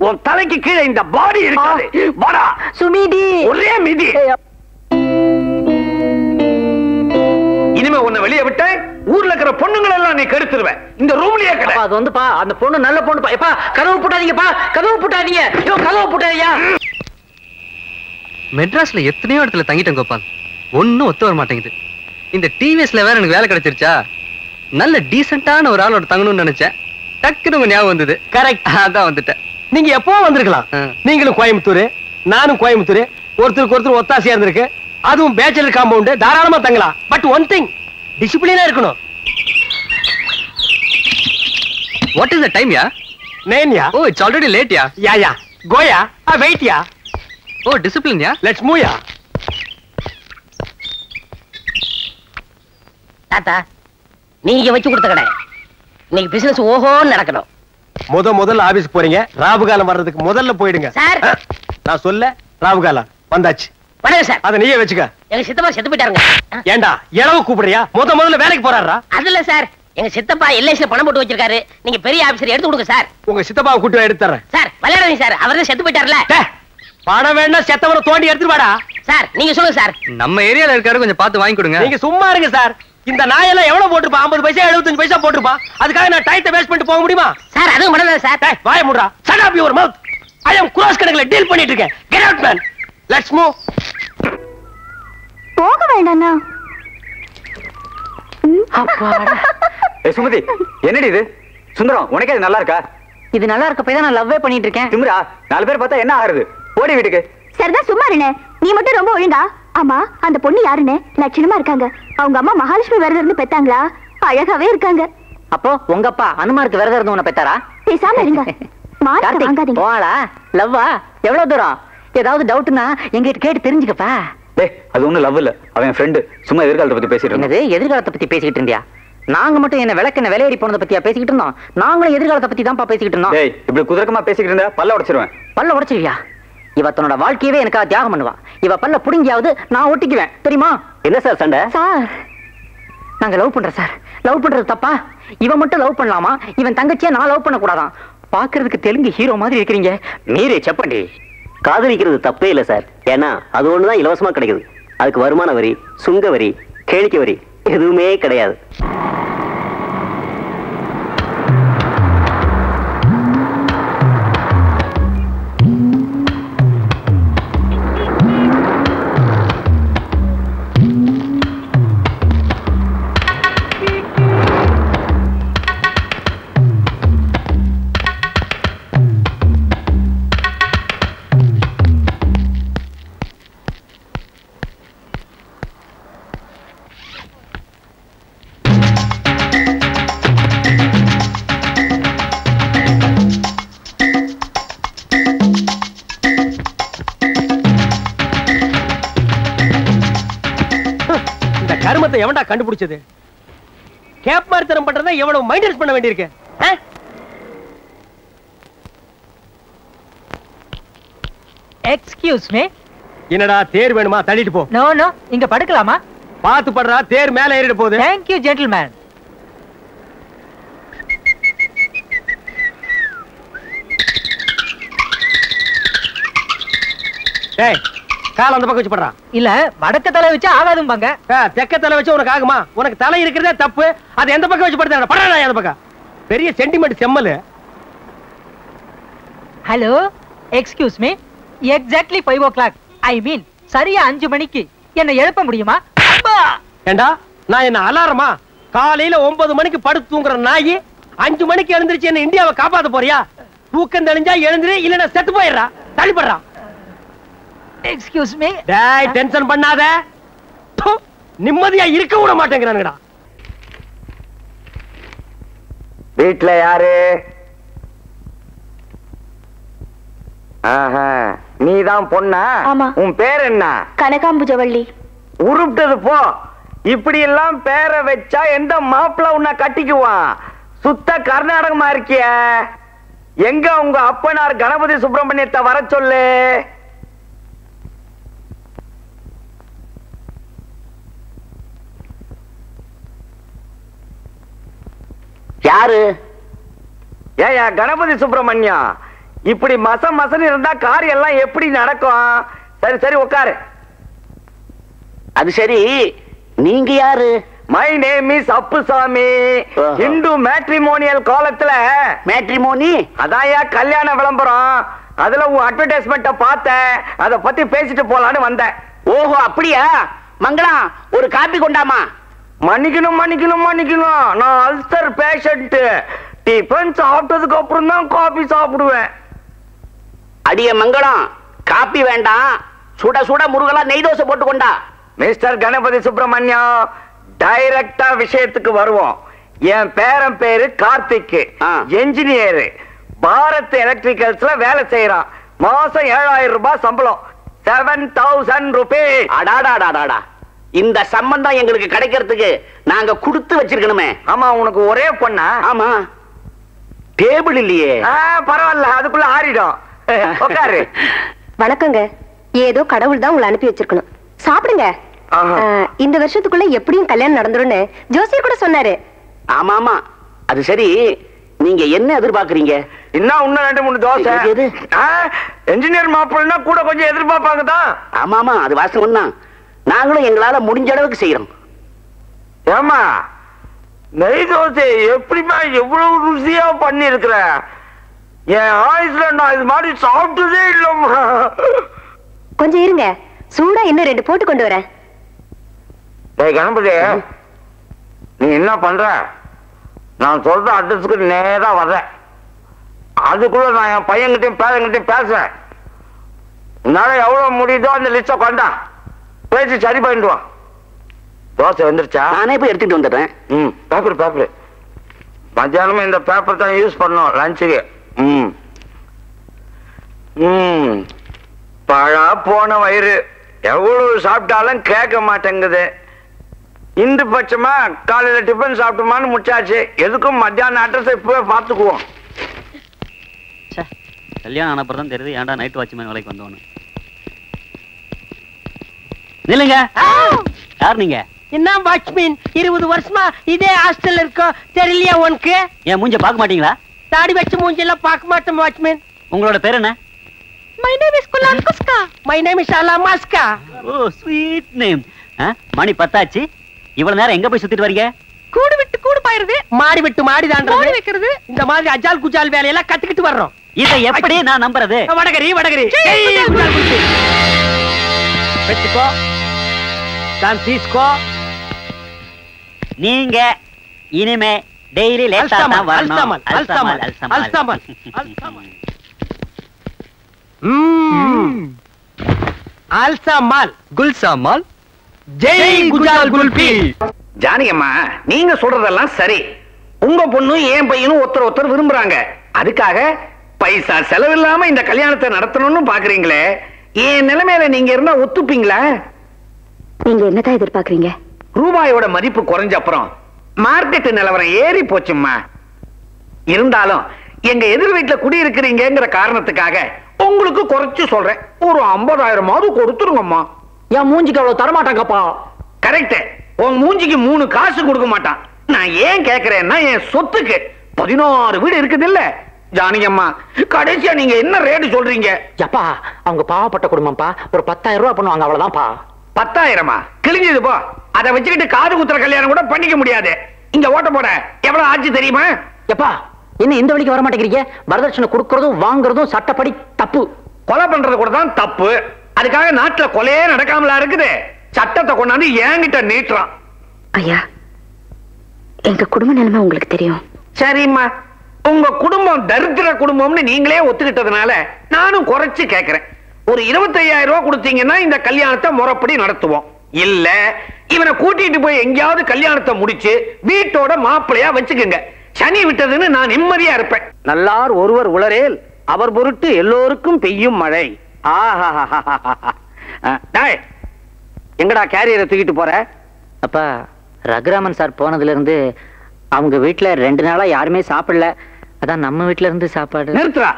உன் தலைக்கு கீழே இந்த பாடி இருக்காது. வாடா சுமிதி. ஒரே மிதி. இனிமே உன்னை வெளியே விட்ட ஊர்ல இருக்கிற பொண்ணுங்களை எல்லாம் நீ கெடுத்துருவேன். இந்த ரூம்லயே கடை. அது வந்துப்பா அந்த பொண்ணு நல்ல பொண்ணுப்பா. எப்பா கதவு பூட்டாதீங்கப்பா. கதவு பூட்டாதீங்க. ஐயோ கதவு பூட்டாதீங்க. மெட்ராஸ்ல எத்தனையோ இடத்துல தங்கிட்டேன் கோபால். ஒன்னும் ஒத்து வர மாட்டேங்குது. இந்த டிவிஎஸ்ல வேற எனக்கு வேலை கிடைச்சிருச்சா? நல்ல டீசென்ட்டான ஒரு ஆளோட தங்கணும்னு நினைச்சேன். டக்குனு உங்க ஞாபகம் வந்தது. கரெக்ட். அதான் வந்துட்டேன். நீங்க எப்போ வந்திருக்கலாம். நீங்களும் கோயம்புத்தூர், நானும் கோயம்புத்தூர். ஒருத்தருக்கு ஒருத்தர் ஒத்தாசையா இருந்திருக்கு. அதுவும் பேச்சுலர் காம்பவுண்ட். தாராளமா தங்கலாம். பட் ஒன் திங், டிசிப்ளினா இருக்கணும். What is the time yeah? 9 yeah? Oh it's already late yeah. Yeah கோயா wait yeah. Oh discipline yeah. Let's move yeah. தாத்தா நீங்க வச்சு கொடுத்த கடை இன்னைக்கு பிசினஸ் ஓஹோன்னு நடக்கணும். முதல்ல ஆபீஸ் போறீங்க. ராவுகாலம் வர்றதுக்கு முதல்ல போயிடுங்க. சார் நான் சொல்ல ராவுகாலம் வந்தாச்சு. வணக்கம் சார். அத நீயே வச்சுக்க. எங்க சித்தப்பா செத்து போயிட்டாருங்க. ஏண்டா இளவு கூப்பிடுறியா? முதல்ல வேலைக்கு போறாரா? அதுல சார் எங்க சித்தப்பா எல்ஐசில பணம் போட்டு வச்சிருக்காரு. நீங்க பெரிய ஆபீசர் எடுத்து கொடுங்க சார். உங்க சித்தப்பாவை கூட்டி எடுத்து தரேன். சார் விளையாடுங்க சார். அவர்தான் செத்து போயிட்டார்ல. பணம் வேணா செத்தவரை தோண்டி எடுத்துட்டு வாடா. சார் நீங்க சொல்லுங்க சார். நம்ம ஏரியால இருக்காரு, கொஞ்சம் பார்த்து வாங்கி கொடுங்க. நீங்க சும்மா இருங்க சார். இந்த நாயெல்லாம் எவ்வளவு போட்டுப்பா? 50 பைசா 75 பைசா போட்டுப்பா. அதுக்காக நான் டைத்தை வேஸ்ட் பண்ணிட்டு போக முடியுமா? சார் அதுவும் பண்ணல சார். வாய மூடுறா. shut up your mouth. I am cross கணக்குல டீல் பண்ணிட்டு இருக்கேன். get out man. let's move. போக வேண்டாம்னா. அப்பாடா. ஏய் சுமதி என்னடி இது? சுந்தரம் உனக்கு இது நல்லா இருக்கா? இது நல்லா இருக்க போய் தான் நான் லவ்வே பண்ணிட்டு இருக்கேன். திமிரா 4 பேர் பார்த்தா என்ன ஆகுது? ஓடி வீட்டுக்கு. சரிதான் சும்மா இருனே. நீ மட்டும் ரொம்ப ஒழுங்கா. ஆமா அந்த பொண்ணு யாருன்னு? லட்சணமா இருக்காங்க. அவங்க அம்மா மகாலட்சுமி விரதம் இருந்து பெத்தாங்களா? அழகாவே இருக்காங்க. அப்போ உங்க அப்பா அனுமாருக்கு விரதம் இருந்து உன்னை பெத்தாரா? பேசாம இருங்க. மார்க் வாங்காதீங்க. போடா. லவ்வா எவ்வளவு தூரம்? ஏதாவது டவுட்னா எங்கிட்ட கேட்டு தெரிஞ்சுக்கப்பா. அது ஒண்ணும் லவ் இல்ல, அவன் ஃப்ரெண்டு. சும்மா எதிர்காலத்தை பத்தி பேசிட்டு என்னது எதிர்காலத்தை பத்தி பேசிக்கிட்டு இருந்தியா? நாங்க மட்டும் என்ன விளக்கு விலையேறி போனதை பத்தியா பேசிக்கிட்டு இருந்தோம்? நாங்களும் எதிர்காலத்தை பத்தி தான் பேசிக்கிட்டு இருந்தோம். இப்படி குதிரக்கமா பேசிக்கிட்டு இருந்தா பல்ல உடைச்சிருவேன். பல்ல உடைச்சிருவியா? இவ தன்னோட வாழ்க்கையவே எனக்காக தியாகம் பண்ணுவா. இவ பல்ல புடுங்கியாவது நான் ஒட்டிக்குவேன், தெரியுமா? என்ன சார் சண்டை? சார் நாங்க லவ் பண்றோம் சார். லவ் பண்றது தப்பா? இவன் மட்டும் லவ் பண்ணலாமா? இவன் தங்கச்சியா நான் லவ் பண்ண கூடாதான்? பாக்குறதுக்கு தெலுங்கு ஹீரோ மாதிரி இருக்கிறீங்க. நீரே செப்பண்டி. காதலிக்கிறது தப்பே இல்ல சார். ஏன்னா அது ஒண்ணுதான் இலவசமா கிடைக்குது. அதுக்கு வருமான வரி, சுங்க வரி, கேளிக்கை வரி எதுவுமே கிடையாது. கருமத்தை எவன்டா கண்டுபிடிச்சது? கேப் மாதிரி தரம் பண்றதா எவ்வளவு மைண்டன்ஸ் பண்ண வேண்டியிருக்கு. Excuse me. என்னடா தேர் வேணுமா? தள்ளிட்டு போ. நோ நோ, இங்க படுக்கலாமா? பாத்து படுறா, தேர் மேல ஏறிட போகுது. Thank you gentleman. டேய் கால அந்த பக்கம் வச்சு படுறா. இல்ல வடக்க தலை வச்சு ஆகாதும்பாங்க. தெக்க தலை வச்சு உனக்கு ஆகுமா? உனக்கு தலை இருக்கிறதே தப்பு. அது எந்த பக்கம் வச்சு படுறா? படுறா அந்த பக்கம். பெரிய சென்டிமெண்ட் செம்மல். Hello excuse me. Exactly 5 o'clock. ஐ மீன் சரியா 5 மணிக்கு என்ன எழுப்ப முடியுமா? ஏண்டா நான் என்ன அலாரமா? காலையில 9 மணிக்கு படுத்து தூங்குற நாயி 5 மணிக்கு எழுந்திருச்சு என்ன இந்தியாவை காப்பாத்த போறியா? தூக்கம் தெளிஞ்சா எழுந்திரு, இல்லன்னா செத்து போயிடுறா. தள்ளிப்படுறா. Excuse me. டேய் டென்ஷன் பண்ணாத. நிம்மதியா இருக்க விட மாட்டேங்கிறானுங்கடா. வீட்ல யாரு? நீதான் பொண்ணா? ஆமா. உன் பேர் என்ன? கனகாம்புஜவள்ளி. உருப்பிட்டது போ. இப்படி எல்லாம் பேரை வச்சா எந்த மாப்பிள்ள உன்னை கட்டிக்குவான்? சுத்த கர்நாடகமா இருக்கிய. எங்க உங்க அப்பனார் கணபதி சுப்பிரமணியத்தை வர சொல்லு. யாரு? ஏயா கணபதி சுப்பிரமணியம், இப்படி மசன்னு இருந்தா காரியம் எல்லாம் எப்படி நடக்கும்? சரி சரி உட்காரு. அது சரி, நீங்க யாரு? My name is Appusamy. Hindu matrimonial காலத்துல மேட்ரிமோனி அதாயா கல்யாண விளம்பரம். அதுல உன் அட்வர்டைஸ்மெண்ட்ட பார்த்தேன். அத பத்தி பேசிட்டு போலான்னு வந்தேன். ஓஹோ அப்படியா? மங்களா ஒரு காப்பி கொண்டாமா. மன்னிக்கணும் மன்னிக்கணும் மன்னிக்கணும், நான் அல்சர் பேஷண்ட். டிஃபன் சாப்பிட்டதுக்கு அப்புறம் தான் காபி சாப்பிடுவேன். அடிய மங்களம், காப்பி வேண்டாம், சுட சுட முருகலா நெய் தோசை போட்டு கொண்டா. மிஸ்டர் கணபதி சுப்பிரமணியம், டைரக்டா விஷயத்துக்கு வருவோம். என் பேரன் பேரு கார்த்திக், என்ஜினியர். பாரத் எலக்ட்ரிக்கல்ஸ்ல வேலை செய்யறான். மாசம் 7000 ரூபாய் சம்பளம். 7000 rupees. அடாடாடாடா, இந்த சம்பந்தம் எங்களுக்கு கிடைக்கிறதுக்கு நாங்க கொடுத்து வச்சிருக்கணுமே. ஆமா, உனக்கு ஒரே பொண்ணா? ஆமா. டேபிள் இல்லையே. பரவாயில்ல, அதுக்குள்ள ஆறிடும். உட்காரு. வணக்கங்க. ஏதோ கடவுள் தான் உங்களை அனுப்பி வச்சிருக்கணும். சாப்பிடுங்க. இந்த வருஷத்துக்குள்ள எப்படியும் கல்யாணம் நடந்துரும்னு ஜோசியர் கூட சொன்னாரு. ஆமா ஆமா. அது சரி, நீங்க என்ன எதிர்பார்க்கறீங்க? இன்னும் 2-3 தோசை. என்ஜினியர் மாப்பிள்ளா கூட கொஞ்சம் எதிர்பார்ப்பாங்க தான். ஆமா ஆமா, அது வாஸ்தவம் தான். நாங்களும் எங்களால முடிஞ்ச அளவுக்கு செய்யறோம். ஏமா, நெய் தோசை எப்படிமா எவ்வளவு ருசியா பண்ணி இருக்கிற? என் ஆயுசுல நான் இது மாதிரி சாப்பிட்டதே இல்லம்மா. கொஞ்சம் இருங்க, சூடா இன்னும் 2 போட்டு கொண்டு வரேன். கணபதி, நீ என்ன பண்ற? நான் சொல்ற அட்ரஸுக்கு நேரா வர்றேன். அதுக்குள்ள நான் என் பையன்கிட்டையும் பேரங்கிட்டையும் பேசுறேன். உன்னால எவ்வளவு முடியுதோ அந்த லிஸ்ட கொண்டா, பேசி சரி பண்ணிடுவான். தோசை வந்துருச்சா? நானே போய் எடுத்துட்டு வந்துடுறேன். பேப்பர் மத்தியானமும் இந்த பேப்பர் தான் யூஸ் பண்ணோம் லஞ்சுக்கு. பழா போன வயிறு. எவ்வளவு சாப்பிட்டாலும் கேட்க மாட்டேங்குது. இந்து பட்சமா காலையில டிஃபன் சாப்பிட்டோமான்னு முடிச்சாச்சு. எதுக்கும் மத்தியானம் அட்ரஸ் இப்பவே பாத்துக்குவோம். கல்யாணம் ஆனப்பறம் தான் தெரியுது ஏன்டா நைட் வாட்ச்மேன் வேலைக்கு வந்தோன்னு. இல்லைங்க, யார் நீங்க? என்ன வாட்ச்மேன்? 20 வருஷமா இதே ஹாஸ்டல்ல இருக்கோம், தெரியலையா உனக்கு? என் மூஞ்ச பார்க்க மாட்டீங்களா? தாடி வச்சு மூஞ்செல்லாம் பார்க்க மாட்டோம் வாட்ச்மேன். உங்களோட பேர் என்ன? My name is Kulankuska. My name is Alamaska. Oh sweet name. மணி 10 ஆச்சு. இவ்வளவு நேரம் எங்க போய் சுத்திட்டு வரீங்க? கூடு விட்டு கூடு பாயிருது, மாடி விட்டு மாடி தாண்டறது வைக்கிறது. இந்த மாதிரி அஜால் குஜால் வேலையெல்லாம் கத்துக்கிட்டு வர்றோம். இதை எப்படி நான் நம்புறது? வடகரி வடகரி வெச்சுக்கோ, தான் தீஸ்கோ. நீங்க இனிமே டெய்லி லேட்டா தான் வரணும். அல்சமல் அல்சமல் அல்சமல் குல்சாமல் ஜெய் குஜால் குல்பி. ஜானகியம்மா, நீங்க சொல்றதெல்லாம் சரி. உங்க பொண்ணு என் பையனும் ஒருத்தர் விரும்புறாங்க. அதுக்காக பைசா செலவில்லாம இந்த கல்யாணத்தை நடத்தணும்னு பாக்குறீங்களே. என் நிலைமையில நீங்க இருந்தா ஒத்துப்பீங்களா? நீங்க என்னதான் எதிர்பார்க்கறீங்க? ரூபாயோட மதிப்பு குறைஞ்ச அப்புறம் மார்க்கெட் நிலவரம் ஏறி போச்சும்மா. இருந்தாலும் எங்க எதிர் வீட்டுல குடியிருக்கிறீங்கிற காரணத்துக்காக உங்களுக்கு குறைச்சு சொல்றேன். ஒரு 50,000 கொடுத்துருங்கம்மா. என் மூஞ்சிக்கு அவ்வளவு தரமாட்டாங்கப்பா. கரெக்ட். உன் மூஞ்சிக்கு 3 காசு கொடுக்க மாட்டான். நான் ஏன் கேக்குறேன்னா, என் சொத்துக்கு 16 வீடு இருக்குது இல்ல ஜானகியம்மா. கடைசியா நீங்க என்ன ரேட் சொல்றீங்க? அப்பா, அவங்க பாவப்பட்ட குடும்பம்ப்பா. ஒரு 10,000 ரூபாய் பண்ணுவாங்க, அவ்வளவுதான்ப்பா. 10,000 கிழிஞ்சது போ. அதை வச்சுக்கிட்டு காது குத்துற கல்யாணம் கூட பண்ணிக்க முடியாது. இங்க ஓட்ட போட எவ்வளவு ஆச்சு தெரியுமா? எப்பா, என்ன இந்த வழிக்கு வர மாட்டேங்கிறீங்க? வரதட்சணை கொடுக்கறதும் வாங்குறதும் சட்டப்படி தப்பு. கொலை பண்றது கூட தான் தப்பு. அதுக்காக நாட்டுல கொலையே நடக்காமலா இருக்குது. சட்டத்தை கொண்டாந்து என்கிட்ட நீட்டுறான். ஐயா, எங்க குடும்ப நிலைமை உங்களுக்கு தெரியும். சரிம்மா, உங்க குடும்பம் தரித்திர குடும்பம்னு நீங்களே ஒத்துக்கிட்டதுனால நானும் குறைச்சு கேட்கிறேன். ஒரு 25,000 ரூபாய் கொடுத்தீங்கன்னா இந்த கல்யாணத்தை முறைப்படி நடத்துவோம். இல்ல இவனை கூட்டிட்டு போய் எங்கேயாவது கல்யாணத்தை முடிச்சு வீட்டோட மாப்பிள்ளையா வச்சுக்குங்க. சனி விட்டதுன்னு நான் நிம்மதியா இருப்பேன். நல்லார் ஒருவர் உளரேல் அவர் பொருட்டு எல்லோருக்கும் பெய்யும் மழை. எங்கடா கேரியரை தூக்கிட்டு போற? அப்பா, ரகுராமன் சார் போனதுல இருந்து அவங்க வீட்டுல 2 நாளா யாருமே சாப்பிடல. அதான் நம்ம வீட்டுல இருந்து சாப்பாடு. நிறுத்துறா.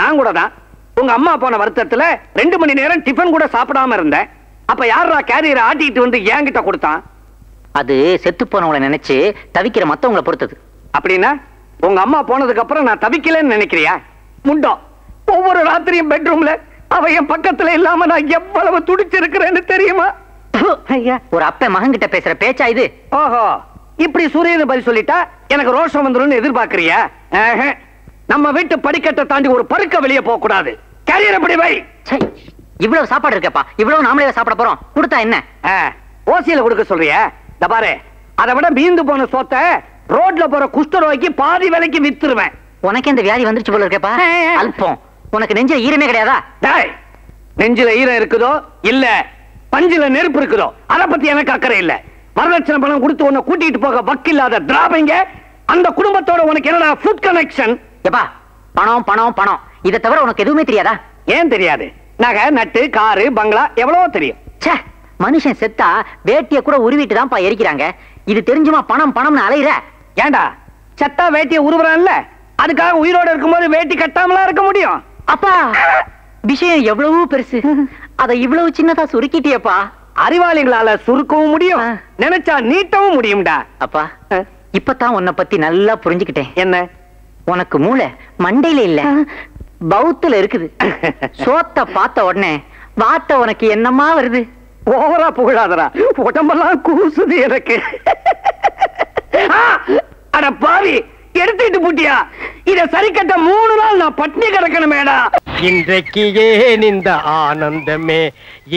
நான் கூட தான் உங்க அம்மா போன வருத்தத்துல 2 மணி நேரம் டிஃபன் கூட சாப்பிடாம இருந்தேன். அப்ப யாரா கேரியரை ஆட்டிட்டு வந்து என்கிட்ட கொடுத்தான்? அது செத்து போனவங்களை நினைச்சு தவிக்கிற மத்தவங்களை பொறுத்தது. அப்படின்னா உங்க அம்மா போனதுக்கு அப்புறம் நான் தவிக்கலன்னு நினைக்கிறியா? முண்டம். ஒவ்வொரு ராத்திரியும் பெட்ரூம்ல அவ என் பக்கத்துல இல்லாம நான் எவ்வளவு துடிச்சிருக்கிறேன்னு தெரியுமா? ஒரு அப்ப மகன் கிட்ட பேசுற பேச்சா இது? ஓஹோ, இப்படி சூரியனை பதில் சொல்லிட்டா எனக்கு ரோஷம் வந்துரும் எதிர்பார்க்கறியா? நம்ம வீட்டு படிக்கட்டை தாண்டி ஒரு பருக்க வெளியே போக கூடாது. கேரியர் எப்படி வை. இவ்வளவு சாப்பாடு இருக்கப்பா, இவ்வளவு நாமளே சாப்பிட போறோம். கொடுத்தா என்ன? ஓசியில கொடுக்க சொல்றியா? இந்த பாரு, அதை விட மீந்து போன சோத்தை ரோட்ல போற குஷ்டரோய்க்கு பாதி விலைக்கு வித்துருவேன். உனக்கு இந்த வியாதி வந்துருச்சு போல இருக்கப்பா. அல்பம், உனக்கு நெஞ்சில ஈரமே கிடையாதா? நெஞ்சில ஈரம் இருக்குதோ இல்ல பஞ்சில நெருப்பு இருக்குதோ அத பத்தி எனக்கு அக்கறை இல்ல. வரதட்சணை பணம் கொடுத்து உன்னை கூட்டிட்டு போக வக்கில்லாத திராவிங்க அந்த குடும்பத்தோட உனக்கு என்னடா ஃபுட் கனெக்ஷன்? எப்பா, பணம் பணம் பணம், இதை தவிர உனக்கு எதுவுமே தெரியாதா? ஏன் தெரியாது? நகை நட்டு காரு பங்களா எவ்வளவோ தெரியும். மனுஷன் செத்தா வேட்டிய கூட உருவிட்டு தான்ப்பா எரிக்கிறாங்க. இது தெரிஞ்சுமா பணம் பணம்னு அலையிற? ஏண்டா, செத்தா வேட்டிய உருவுறான்ல, அதுக்காக உயிரோட இருக்கும்போது வேட்டி கட்டாமலா இருக்க முடியும்? அப்பா, விஷயம் எவ்வளவு பெருசு, அதை இவ்வளவு சின்னதா சுருக்கிட்டியப்பா. அறிவாளிகளால சுருக்கவும் முடியும், நினைச்சா நீட்டவும் முடியும்டா. அப்பா, இப்பதான் உன்னை பத்தி நல்லா புரிஞ்சுக்கிட்டேன். என்ன? உனக்கு மூளை மண்டையில இல்ல, பௌத்துல இருக்குது. சோத்த பார்த்த உடனே வார்த்தை உனக்கு என்னமா வருது? ஓவரா புகழாதரா, உடம்பெல்லாம் கூசுது எனக்கு. அட பாவி, எடுத்துட்டு போட்டியா? இத சரி கட்ட 3 நாள் நான் பட்னி கிடக்கணுமேடா. இன்றைக்கு ஏன் இந்த ஆனந்தமே,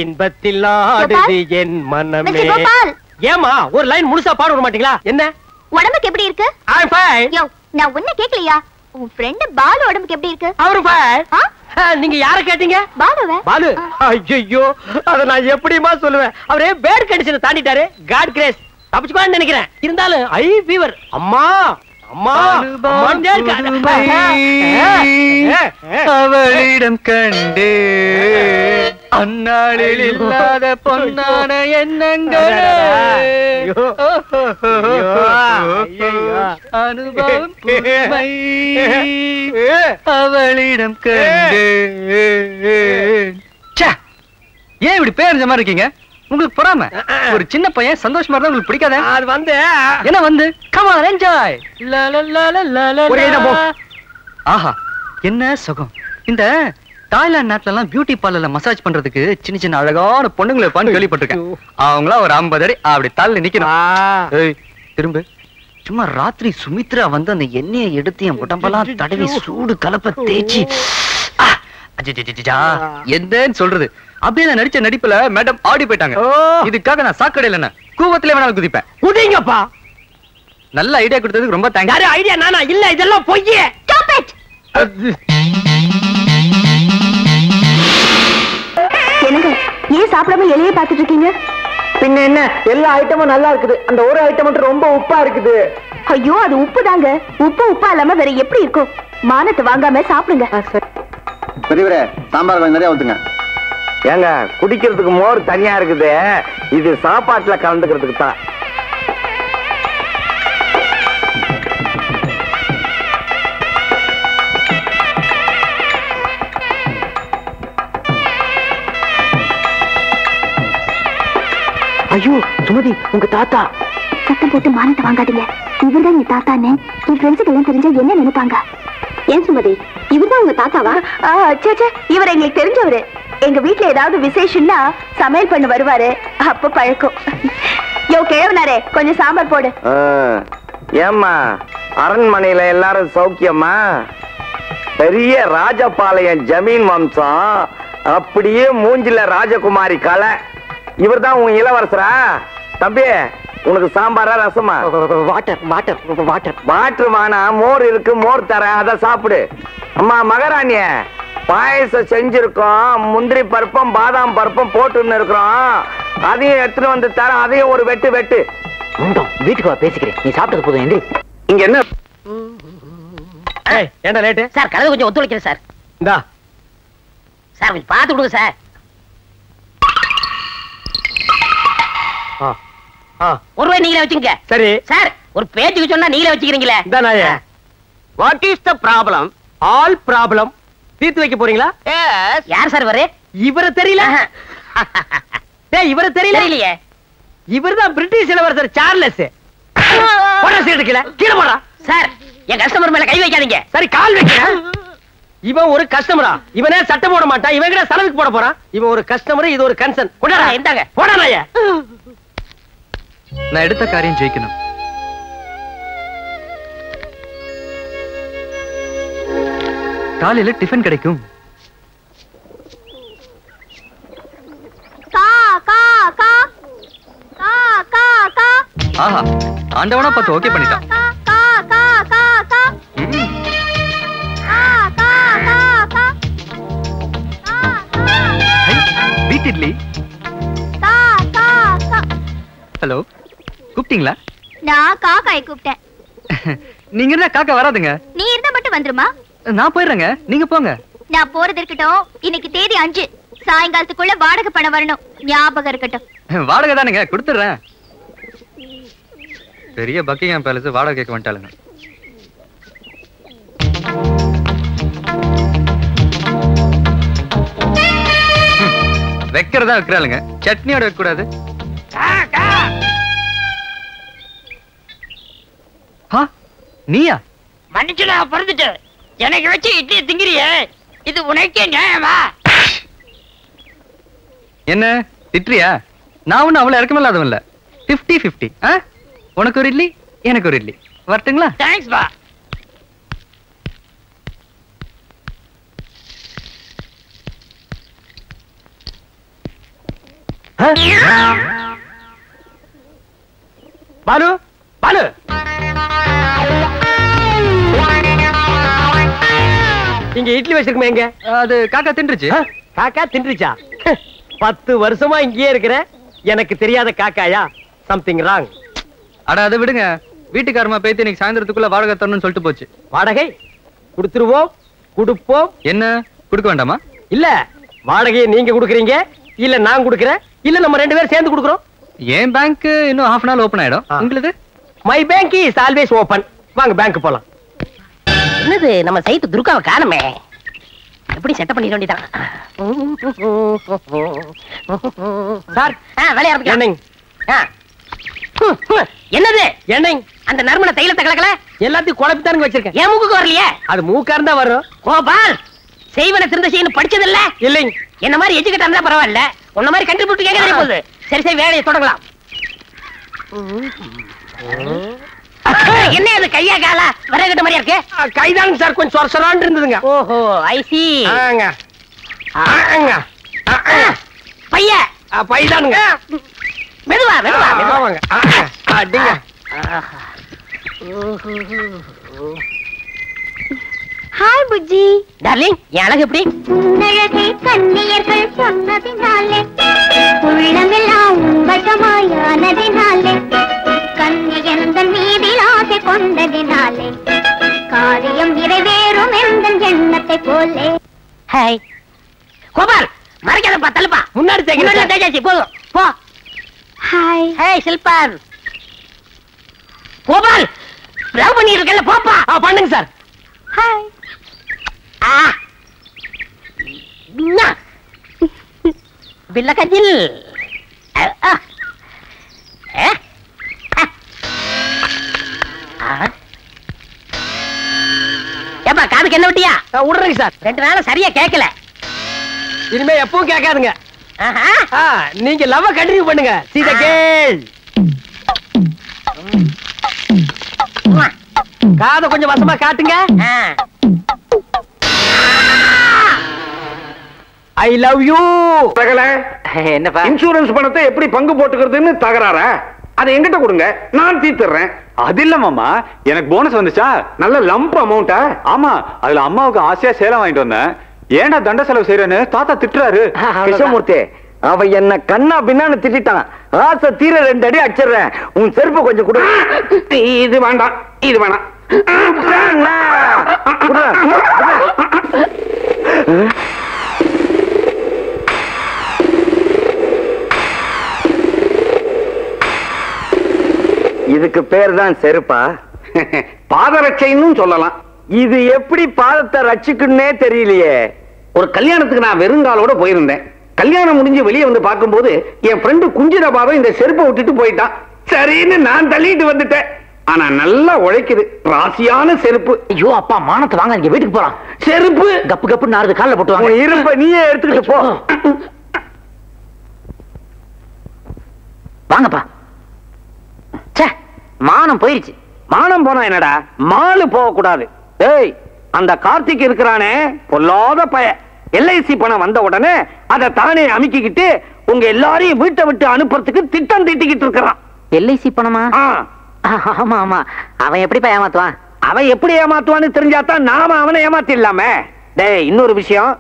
இன்பத்தில் ஆடுது என் மனமே. ஏமா ஒரு லைன் முழுசா பாட விட மாட்டீங்களா? என்ன உடம்புக்கு எப்படி இருக்கு? I'm fine. யோ, நான் உன்ன கேக்கலையா? உன் ஃப்ரெண்ட் பாலு உடம்புக்கு எப்படி இருக்கு? அவரு fine. நீங்க யார கேட்டீங்க? பாலுவே. பாலு? ஐயோ, அத நான் எப்படிமா சொல்லுவேன்? அவரே பேட் கண்டிஷனை தாண்டிட்டாரு. காட் கிரேஸ் தப்பிச்சுக்கலாம்னு நினைக்கிறேன். இருந்தாலும் ஐ ஃபீவர். அம்மா அம்மா அவளிடம் கண்டு அந்நாளில் இல்லாத பொன்னான எண்ணங்கள் அனுபவம் புதுமை அவளிடம் கண்டு. ஏன் இப்படி பேரஞ்ச மாதிரி இருக்கீங்க? உங்களுக்கு பொறாம? ஒரு சின்ன பையன் சந்தோஷமா இருந்தா உங்களுக்கு பிடிக்காத? அது வந்து என்ன வந்து come on enjoy. ஆஹா என்ன சுகம். இந்த தாய்லாந்து நாட்டுல எல்லாம் பியூட்டி பார்லர்ல மசாஜ் பண்றதுக்கு சின்ன சின்ன அழகான பொண்ணுங்களை இருப்பான்னு கேள்விப்பட்டிருக்கேன். அவங்களா ஒரு 50 அடி அப்படி தள்ளி நிக்கணும். திரும்ப சும்மா ராத்திரி சுமித்ரா வந்து அந்த எண்ணெயை எடுத்து என் உடம்பெல்லாம் தடவி சூடு கலப்ப தேய்ச்சி என்னன்னு சொல்றது. அப்படியே நான் நடிச்ச நடிப்புல மேடம் ஆடி போயிட்டாங்க. இதுக்காக நான் சாக்கடையில என்ன கூவத்திலே வேணாலும் குதிப்பேன். குதிங்கப்பா. நல்ல ஐடியா கொடுத்ததுக்கு ரொம்ப தேங்க்ஸ். யாரு ஐடியா? நானா? இல்ல, இதெல்லாம் பொய். என்னங்க ஏன் சாப்பிடாம எலியே பாத்துட்டு இருக்கீங்க? பின்ன என்ன, எல்லா ஐட்டமும் நல்லா இருக்குது, அந்த ஒரு ஐட்டம் மட்டும் ரொம்ப உப்பா இருக்குது. ஐயோ அது உப்பு தாங்க. உப்பா இல்லாம வேற எப்படி இருக்கும்? மானத்தை வாங்காம சாப்பிடுங்க. பெரியவரே சாம்பார் கொஞ்சம் நிறைய ஊத்துங்க. ஏங்க குடிக்கிறதுக்கு மோர் தனியா இருக்குது, இது சாப்பாட்டுல கலந்துக்கிறதுக்கு தான். ஐயோ சுமதி, உங்க தாத்தா. சத்தம் போட்டு மானத்தை வாங்காதீங்க. இவர்தான் என் தாத்தான்னு என் ஃப்ரெண்ட்ஸுக்கு எல்லாம் தெரிஞ்சா என்ன நினைப்பாங்க? ஏன் சுமதி, இவர்தான் உங்க தாத்தாவா? சேச்சே, இவர் எங்களுக்கு தெரிஞ்சவரு. எங்க வீட்டுல ஏதாவது விசேஷம்னா சமையல் பண்ண வருவாரு, அப்ப பழக்கம். யோ கிழவனாரே, கொஞ்சம் சாம்பார் போடு. ஏம்மா அரண்மனையில எல்லாரும் சௌக்கியமா? பெரிய ராஜபாளையம் ஜமீன் வம்சம், அப்படியே மூஞ்சில ராஜகுமாரி கலை. இவர் தான் உன் இளவரசரா? தம்பி உனக்கு சாம்பாரா ரசமா? Water water water. வாட்டர் வானா, மோர் இருக்கு, மோர் தரேன், அதை சாப்பிடு. அம்மா மகாராணிய பாயசம் செஞ்சிருக்கோம், முந்திரி பருப்பும் பாதாம் பருப்பும் போட்டுன்னு இருக்கிறோம், அதையும் எடுத்துட்டு வந்து தரேன், அதையும் ஒரு வெட்டு வெட்டு. வீட்டுக்கு வா, பேசிக்கிறேன். நீ சாப்பிட்டது போதும். எந்திரி. இங்க என்ன ஏண்டா லேட்டு? சார் கலவை கொஞ்சம் ஒத்துழைக்கிறேன் சார். இந்தா சார் கொஞ்சம் பார்த்து கொடுங்க சார். ₹1 நீங்களே வச்சுங்க. சரி சார், ஒரு பேச்சுக்கு சொன்னா நீங்களே வச்சுக்கிறீங்களே. What is the problem? All problem தீர்த்து வைக்க போறீங்களா? யார் சார் இவரு? இவரை தெரியல? டேய் இவரை தெரியலையே. இவர்தான் பிரிட்டிஷ் இளவரசர் சார்லஸ். போடா சீட்டு கீழே போடா. சார் என் கஸ்டமர் மேல கை வைக்காதீங்க. சரி கால் வைக்கிறேன். இவன் ஒரு கஸ்டமரா? இவனே சட்டை போட மாட்டான், இவன் கிட்ட சலவுக்கு போட போறான். இவன் ஒரு கஸ்டமர், இது ஒரு கன்சர்ன். கொண்டாடா, இந்தாங்க போடா. நான் எடுத்த காரியம் ஜெயிக்கணும். காலையில டிஃபன் கிடைக்கும். ஆஹா, ஆண்டவனா பார்த்து ஓகே பண்ணிட்டான். வீட் இட்லி. ஹலோ, கூப்பிட்டீங்களா? நான் காக்காயை கூப்பிட்டேன். நீங்க இருந்தா காக்கா வராதுங்க. நீ இருந்தா மட்டும் வந்துருமா? நான் போயிடுறேங்க, நீங்க போங்க. நான் போறது இருக்கட்டும். இன்னைக்கு தேதி 5, சாயங்காலத்துக்குள்ள வாடகை பணம் வரணும், ஞாபகம் இருக்கட்டும். வாடகை தானுங்க, கொடுத்துடுறேன். பெரிய பக்கிங்ஹாம் பேலஸ் வாடகை கேட்க வந்துட்டாளுங்க. வைக்கிறதா வைக்கிறாளுங்க, சட்னியோட வைக்க கூடாது. நீயா? மன்னிச்சுடா, பிறந்துட்டு எனக்கு வச்சு இட்லி திங்கிறியே, இது உனக்கே நியாயமா? என்ன திட்டுறியா? நான் ஒன்னும் அவ்வளவு இறக்கமில்லாதவன் இல்ல. 50-50. உனக்கு ஒரு இட்லி, எனக்கு ஒரு இட்லி. வரட்டுங்களா? தேங்க்ஸ் பா. பாலு பாலு, இங்க இட்லி வச்சிருக்குமே எங்க? அது காக்கா தின்றுச்சு. காக்கா தின்றுச்சா? 10 வருஷமா இங்கேயே இருக்கிற, எனக்கு தெரியாத காக்காயா? Something wrong. அட அதை விடுங்க, வீட்டுக்காரமா பேத்து இன்னைக்கு சாயந்தரத்துக்குள்ள வாடகை தரணும்னு சொல்லிட்டு போச்சு. வாடகை கொடுத்துருவோம், கொடுப்போம். என்ன கொடுக்க வேண்டாமா? இல்ல, வாடகையை நீங்க கொடுக்குறீங்க இல்ல நான் கொடுக்குறேன் இல்ல நம்ம 2 பேரும் சேர்ந்து கொடுக்குறோம். என் பேங்க் இன்னும் half an hour ஓபன் ஆயிடும். உங்களுக்கு? My bank is always open. வாங்க பேங்க் போலாம். என்னது நம்ம சைட்டு துர்காவை காணுமே. எப்படி செட்டப் பண்ணிட வேண்டியதான். சார் வேலைய ஆரம்பிக்கலாம். என்னது என்னங்க அந்த நறுமண தைலத்தை கலக்கல? எல்லாத்தையும் குழப்பித்தானுங்க வச்சிருக்கேன். ஏன் மூக்குக்கு வரலையே? அது மூக்கா இருந்தா வரும். கோபால் செய்வன திருந்த செய்யணும் படிச்சது இல்ல? இல்லைங்க. என்ன மாதிரி எஜுகேட் இருந்தா பரவாயில்ல. உன்ன மாதிரி கண்டுபிடிச்சு கேட்க தெரிய போகுது. சரி சரி வேலையை தொடங்கலாம். என்ன அது கையா காலா வரகட்ட மாதிரியா இருக்கு? கைதானுங்க சார், கொஞ்சம் சொரசொரான்னு இருந்ததுங்க. ஓஹோ ஐ சி. ஆங்க ஆங்க பைய பைதானுங்க. மெதுவா மெதுவா மெதுவாங்க. அடிங்க. ஹாய் புஜ்ஜி. டார்லிங் என் அழகு எப்படி? உன்னழகை கண்ணியர்கள் சொன்னதினாலே உள்ளமெல்லாம் வசமாயானதினாலே கண்ணியந்தன் மீதில் ஆசை கொண்டதினாலே காரியம் நிறைவேறும் எந்த எண்ணத்தை போலே. ஹாய் கோபால் மறைக்காதப்பா தள்ளுப்பா. முன்னாடி தேஜாச்சி போதும் போ. ஹாய் ஹாய் சில்பான். கோபால் லவ் பண்ணிட்டு இருக்கல போப்பா. பண்ணுங்க சார். ஹாய் பில்ல கஜில். ஏப்பா காதுக்கு என்ன விட்டியா? விடுறேங்க சார். 2 நாள் சரியா கேட்கல. இனிமே எப்பவும் கேட்காதுங்க. நீங்க லவ் கண்டினியூ பண்ணுங்க. சீதா கேள். காதை கொஞ்சம் வசமா காட்டுங்க. I love you. என்னப்பா இன்சூரன்ஸ் பணத்தை எப்படி பங்கு போட்டுக்கிறதுன்னு தகராறா? அதை என்கிட்ட கொடுங்க, நான் தீர்த்துறேன். அது இல்ல மாமா, எனக்கு போனஸ் வந்துச்சா? நல்ல லம்ப் அமௌண்டா? ஆமா, அதுல அம்மாவுக்கு ஆசையா சேலம் வாங்கிட்டு வந்தேன். ஏன்டா தண்ட செலவு செய்யறேன்னு தாத்தா திட்டுறாரு. கிருஷ்ணமூர்த்தி அவ என்ன கண்ணா பின்னான்னு திட்டான். ஆசை தீர 2 அடி அடிச்சிடுறேன். உன் செருப்பு கொஞ்சம் கொடு. இது வேண்டாம், இது வேணாம். இதுக்கு பேர் தான் செருப்பா? பாதரட்சைன்னு சொல்லலாம். இது எப்படி பாதத்தை ரட்சிக்குன்னே தெரியலையே. ஒரு கல்யாணத்துக்கு நான் வெறுங்காலோட போயிருந்தேன். கல்யாணம் முடிஞ்சு வெளியே வந்து பார்க்கும்போது என் ஃப்ரெண்டு குஞ்சித பாதம் இந்த செருப்பை விட்டுட்டு போயிட்டான். சரின்னு நான் தள்ளிட்டு வந்துட்டேன். ஆனா நல்லா உழைக்குது, ராசியான செருப்பு. ஐயோ அப்பா மானத்தை வாங்க, நீங்க வீட்டுக்கு போலாம். செருப்பு கப்பு கப்பு 4 கால்ல போட்டு வாங்க. இருப்ப நீயே எடுத்துக்கிட்டு போ. வாங்கப்பா. மானம் போயிருச்சு. மானம் போனா என்னடா, மாலு போக கூடாது. ஏய், அந்த கார்த்திக் இருக்கிறானே பொல்லாத பய. எல்ஐசி பணம் வந்த உடனே அதை தானே அமுக்கிக்கிட்டு உங்க எல்லாரையும் வீட்டை விட்டு அனுப்புறதுக்கு திட்டம் தீட்டிக்கிட்டு இருக்கிறான். எல்ஐசி பணமா? ஆமா ஆமா. அவன் எப்படி ஏமாத்துவான்? அவன் எப்படி ஏமாத்துவான்னு தெரிஞ்சாதான் நாம அவனை ஏமாத்திடலாமே. டேய், இன்னொரு விஷயம்,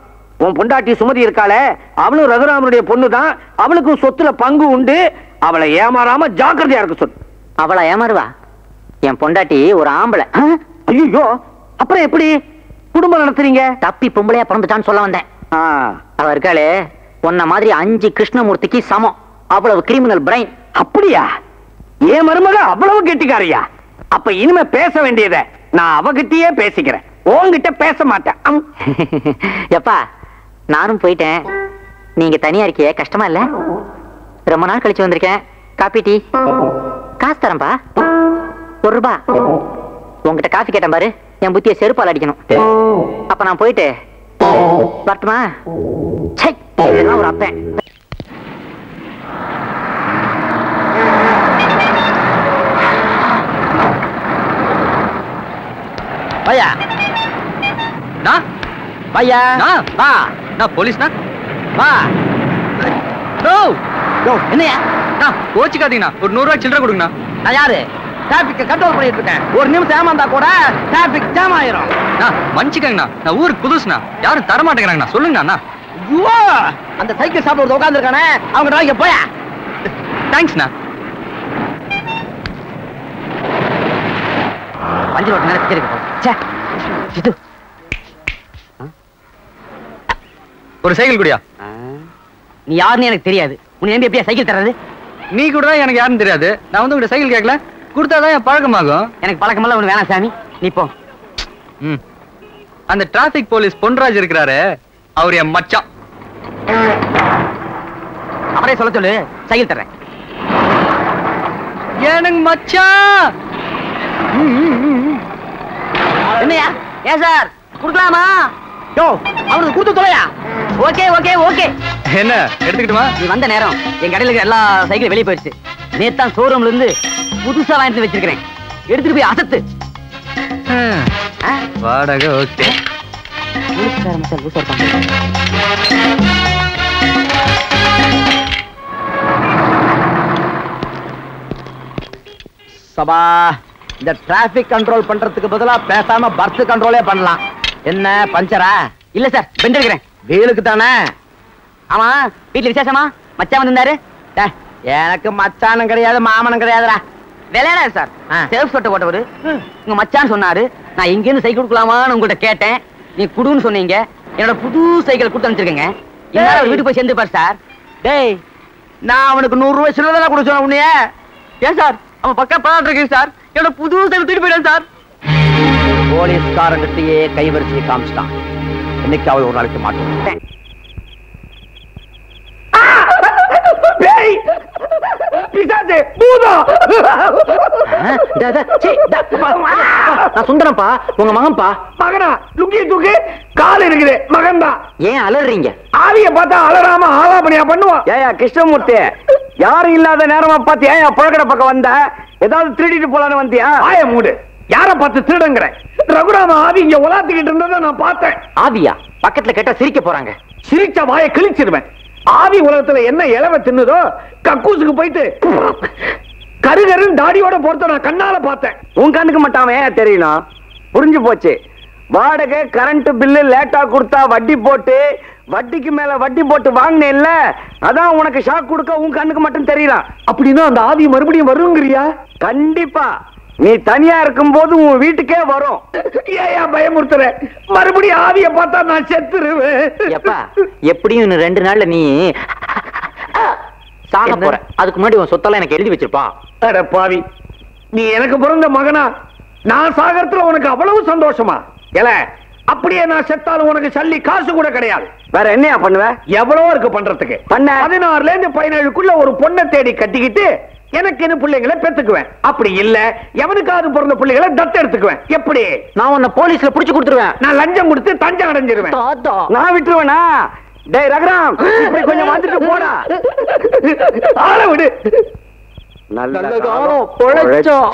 உன் பொண்டாட்டி சுமதி இருக்காளே, அவளும் ரகுராமனுடைய பொண்ணுதான். அவளுக்கும் சொத்துல பங்கு உண்டு. அவளை ஏமாறாம ஜாக்கிரதையா இருக்க சொல்லு. அவளை ஏமாறுவா? என் பொண்டாட்டி ஒரு ஆம்பளை. ஐயோ, அப்புறம் எப்படி குடும்பம் நடத்துறீங்க? தப்பி பொம்பளையா பிறந்துட்டான்னு சொல்ல வந்தேன். அவ இருக்காளே, உன்ன மாதிரி 5 கிருஷ்ணமூர்த்திக்கு சமம். அவ்வளவு கிரிமினல் பிரைன். அப்படியா? ஏன் மருமக அவ்வளவு கெட்டிக்காரியா? அப்ப இனிமே பேச வேண்டியத நான் அவகிட்டயே பேசிக்கிறேன், உன்கிட்ட பேச மாட்டேன். எப்பா நானும் போயிட்டேன். நீங்க தனியா இருக்கிய கஷ்டமா இல்ல? ரொம்ப நாள் கழிச்சு வந்திருக்கேன். காபி டீ காசு தரேன்பா. 1 ரூபா. உங்ககிட்ட காஃபி கேட்டேன் பாரு, என் புத்திய செருப்பால் அடிக்கணும். அப்ப நான் போயிட்டு வரட்டுமா? ஒரு அப்பேன். பையா நான் பையா நான் வா. நான் போலீஸ்னா வா. No no. என்னையா நான் கோச்சிக்காதீங்கண்ணா. ஒரு 100 ரூபாய் சில்லறை கொடுங்கண்ணா. நான் யாரு? டிராபிக் கண்ட்ரோல் பண்ணிட்டு இருக்கேன். ஒரு நிமிஷம் ஏமாந்தா கூட டிராபிக் ஜாம் ஆயிரும். மன்னிச்சுக்கங்கண்ணா, நான் ஊருக்கு புதுசுண்ணா. யாரும் தர மாட்டேங்கிறாங்கண்ணா. சொல்லுங்கண்ணா. ஐயோ, அந்த சைக்கிள் சாப்பிட உட்கார்ந்து இருக்கானே, அவங்க டிராய்க்கு போயா. தேங்க்ஸ்ண்ணா. 5 ரோட்டு நேரம் பிடிச்சிருக்கு. இது ஒரு சைக்கிள் குடியா. நீ யாருன்னு எனக்கு தெரியாது. உன்னை நம்பி எப்படியா சைக்கிள் தர்றது? நீ கூட தான் எனக்கு யாருன்னு தெரியாது. நான் வந்து உங்கள்கிட்ட சைக்கிள் கேட்கல, கொடுத்தாதான் என் பழக்கமாகும். எனக்கு பழக்கமெல்லாம் ஒண்ணு வேணாம் சாமி, நீ போ. அந்த டிராபிக் போலீஸ் பொன்ராஜ் இருக்கிறாரு, அவர் என் மச்சான். அவரே சொல்ல சொல்லு, சைக்கிள் தர்றேன். எனக்கு மச்சான். என்னையா? ஏன் சார் குடுக்கலாமா? யோ, அவனுக்கு கொடுத்து தொலையா? Okay okay okay. என்ன எடுத்துக்கிட்டுமா? நீ வந்த நேரம் என் கடையில இருக்கிற எல்லா சைக்கிள் வெளியே போயிடுச்சு. நேத்தான் ஷோரூம்ல இருந்து புதுசா வாங்கிட்டு வச்சிருக்கிறேன். எடுத்துட்டு போய் அசத்து. வாடகை ஓகே. சபா, இந்த டிராபிக் கண்ட்ரோல் பண்றதுக்கு பதிலா பேசாம பர்த் கண்ட்ரோலே பண்ணலாம். என்ன பஞ்சரா? இல்ல சார், பெண்ட் எடுக்கிறேன். வீலுக்கு தானே? ஆமா, வீட்டுல விசேஷமா? மச்சான் வந்திருந்தாரு. எனக்கு மச்சானும் கிடையாது, மாமனும் கிடையாதுடா. விளையாடாது சார். சேஃப் சொட்டை போட்டவரு உங்க மச்சான் சொன்னாரு. நான் இங்க இருந்து சைக்கிள் கொடுக்கலாமான்னு உங்கள்கிட்ட கேட்டேன். நீ குடுன்னு சொன்னீங்க. என்னோட புது சைக்கிள் கொடுத்து அனுப்பிச்சிருக்கேங்க. எல்லாரும் வீட்டுக்கு போய் சேர்ந்துப்பார் சார். டேய், நான் அவனுக்கு 100 ரூபாய் சில்லறை கொடுக்க சொன்ன உன்னைய. ஏன் சார், அவன் பக்கம் பாட்டு இருக்கு சார். என்னோட புது சைக்கிள் தூக்கிட்டு போயிட்டான் சார். போலீஸ்காரங்கிட்டயே கைவரிசையை காமிச்சிட்டான். இன்னைக்கு அவள் ஒரு நாளைக்கு மாட்டோம். சுந்தரப்பா, உங்க மகன்பா. மகனா? லுங்கி தூக்கு, கால் இருக்குது. மகன் தான். ஏன் அலறீங்க? ஆவிய பார்த்தா அலறாம ஆலாபனியா பண்ணுவான். ஏயா கிருஷ்ணமூர்த்தி, யாரும் இல்லாத நேரமா பார்த்து ஏன் புழக்கடை பக்கம் வந்த? ஏதாவது திருடிட்டு போலான்னு வந்தியா? ஆய மூடு. யார பார்த்து திருடுங்கிற? ரகுராம ஆவி இங்க உலாத்திக்கிட்டு இருந்ததை நான் பார்த்தேன். ஆவியா? பக்கத்துல கேட்டா சிரிக்க போறாங்க. சிரிச்ச வாயை கிழிச்சிருவேன். ஆவி உலகத்துல என்ன இலவ தின்னுதோ கக்கூசுக்கு போயிட்டு கருகருன்னு தாடியோட பொறுத்த நான் கண்ணால பார்த்தேன். உன் கண்ணுக்கு மட்டாமே தெரியணும். புரிஞ்சு போச்சு. வாடகை கரண்ட் பில்லு லேட்டா கொடுத்தா வட்டி போட்டு, வட்டிக்கு மேல வட்டி போட்டு வாங்கினேன் இல்ல, அதான் உனக்கு ஷாக் கொடுக்க உன் கண்ணுக்கு மட்டும் தெரியலாம். அப்படின்னா அந்த ஆவி மறுபடியும் வருங்கிறியா? கண்டிப்பா. நீ தனியா இருக்கும் போது உன் வீட்டுக்கே வரும். ஏயா பயமுறுத்துற? மறுபடியும் ஆவிய பார்த்தா நான் செத்துருவேன். எப்படியும் 2 நாள்ல நீ சாக போற. அதுக்கு முன்னாடி உன் சொத்தெல்லாம் எனக்கு எழுதி வச்சிருப்பா. அட பாவி, நீ எனக்கு பிறந்த மகனா? நான் சாகரத்துல உனக்கு அவ்வளவு சந்தோஷமா? ஏல, அப்படியே நான் செத்தாலும் உனக்கு சல்லி காசு கூட கிடையாது. வேற என்னையா பண்ணுவ? எவ்வளவு இருக்கு பண்றதுக்கு. 16ல இருந்து 17க்குள்ள ஒரு பொண்ணை தேடி கட்டிக்கிட்டு எனக்கு பிள்ளைங்களை பெத்துக்குவேன். அப்படி இல்ல எவனுக்காவது பிறந்த பிள்ளைகளை தத்து எடுத்துக்குவேன். எப்படி? நான் உன்னை போலீஸ்ல புடிச்சு கொடுத்துருவேன். நான் லஞ்சம் கொடுத்து தஞ்சம் அடைஞ்சிருவேன். நான் விட்டுருவேனா? டேய் ரகுராம், இப்படி கொஞ்சம் வந்துட்டு போடா. ஆள விடு. நல்ல காலம் பொழைச்சோம்.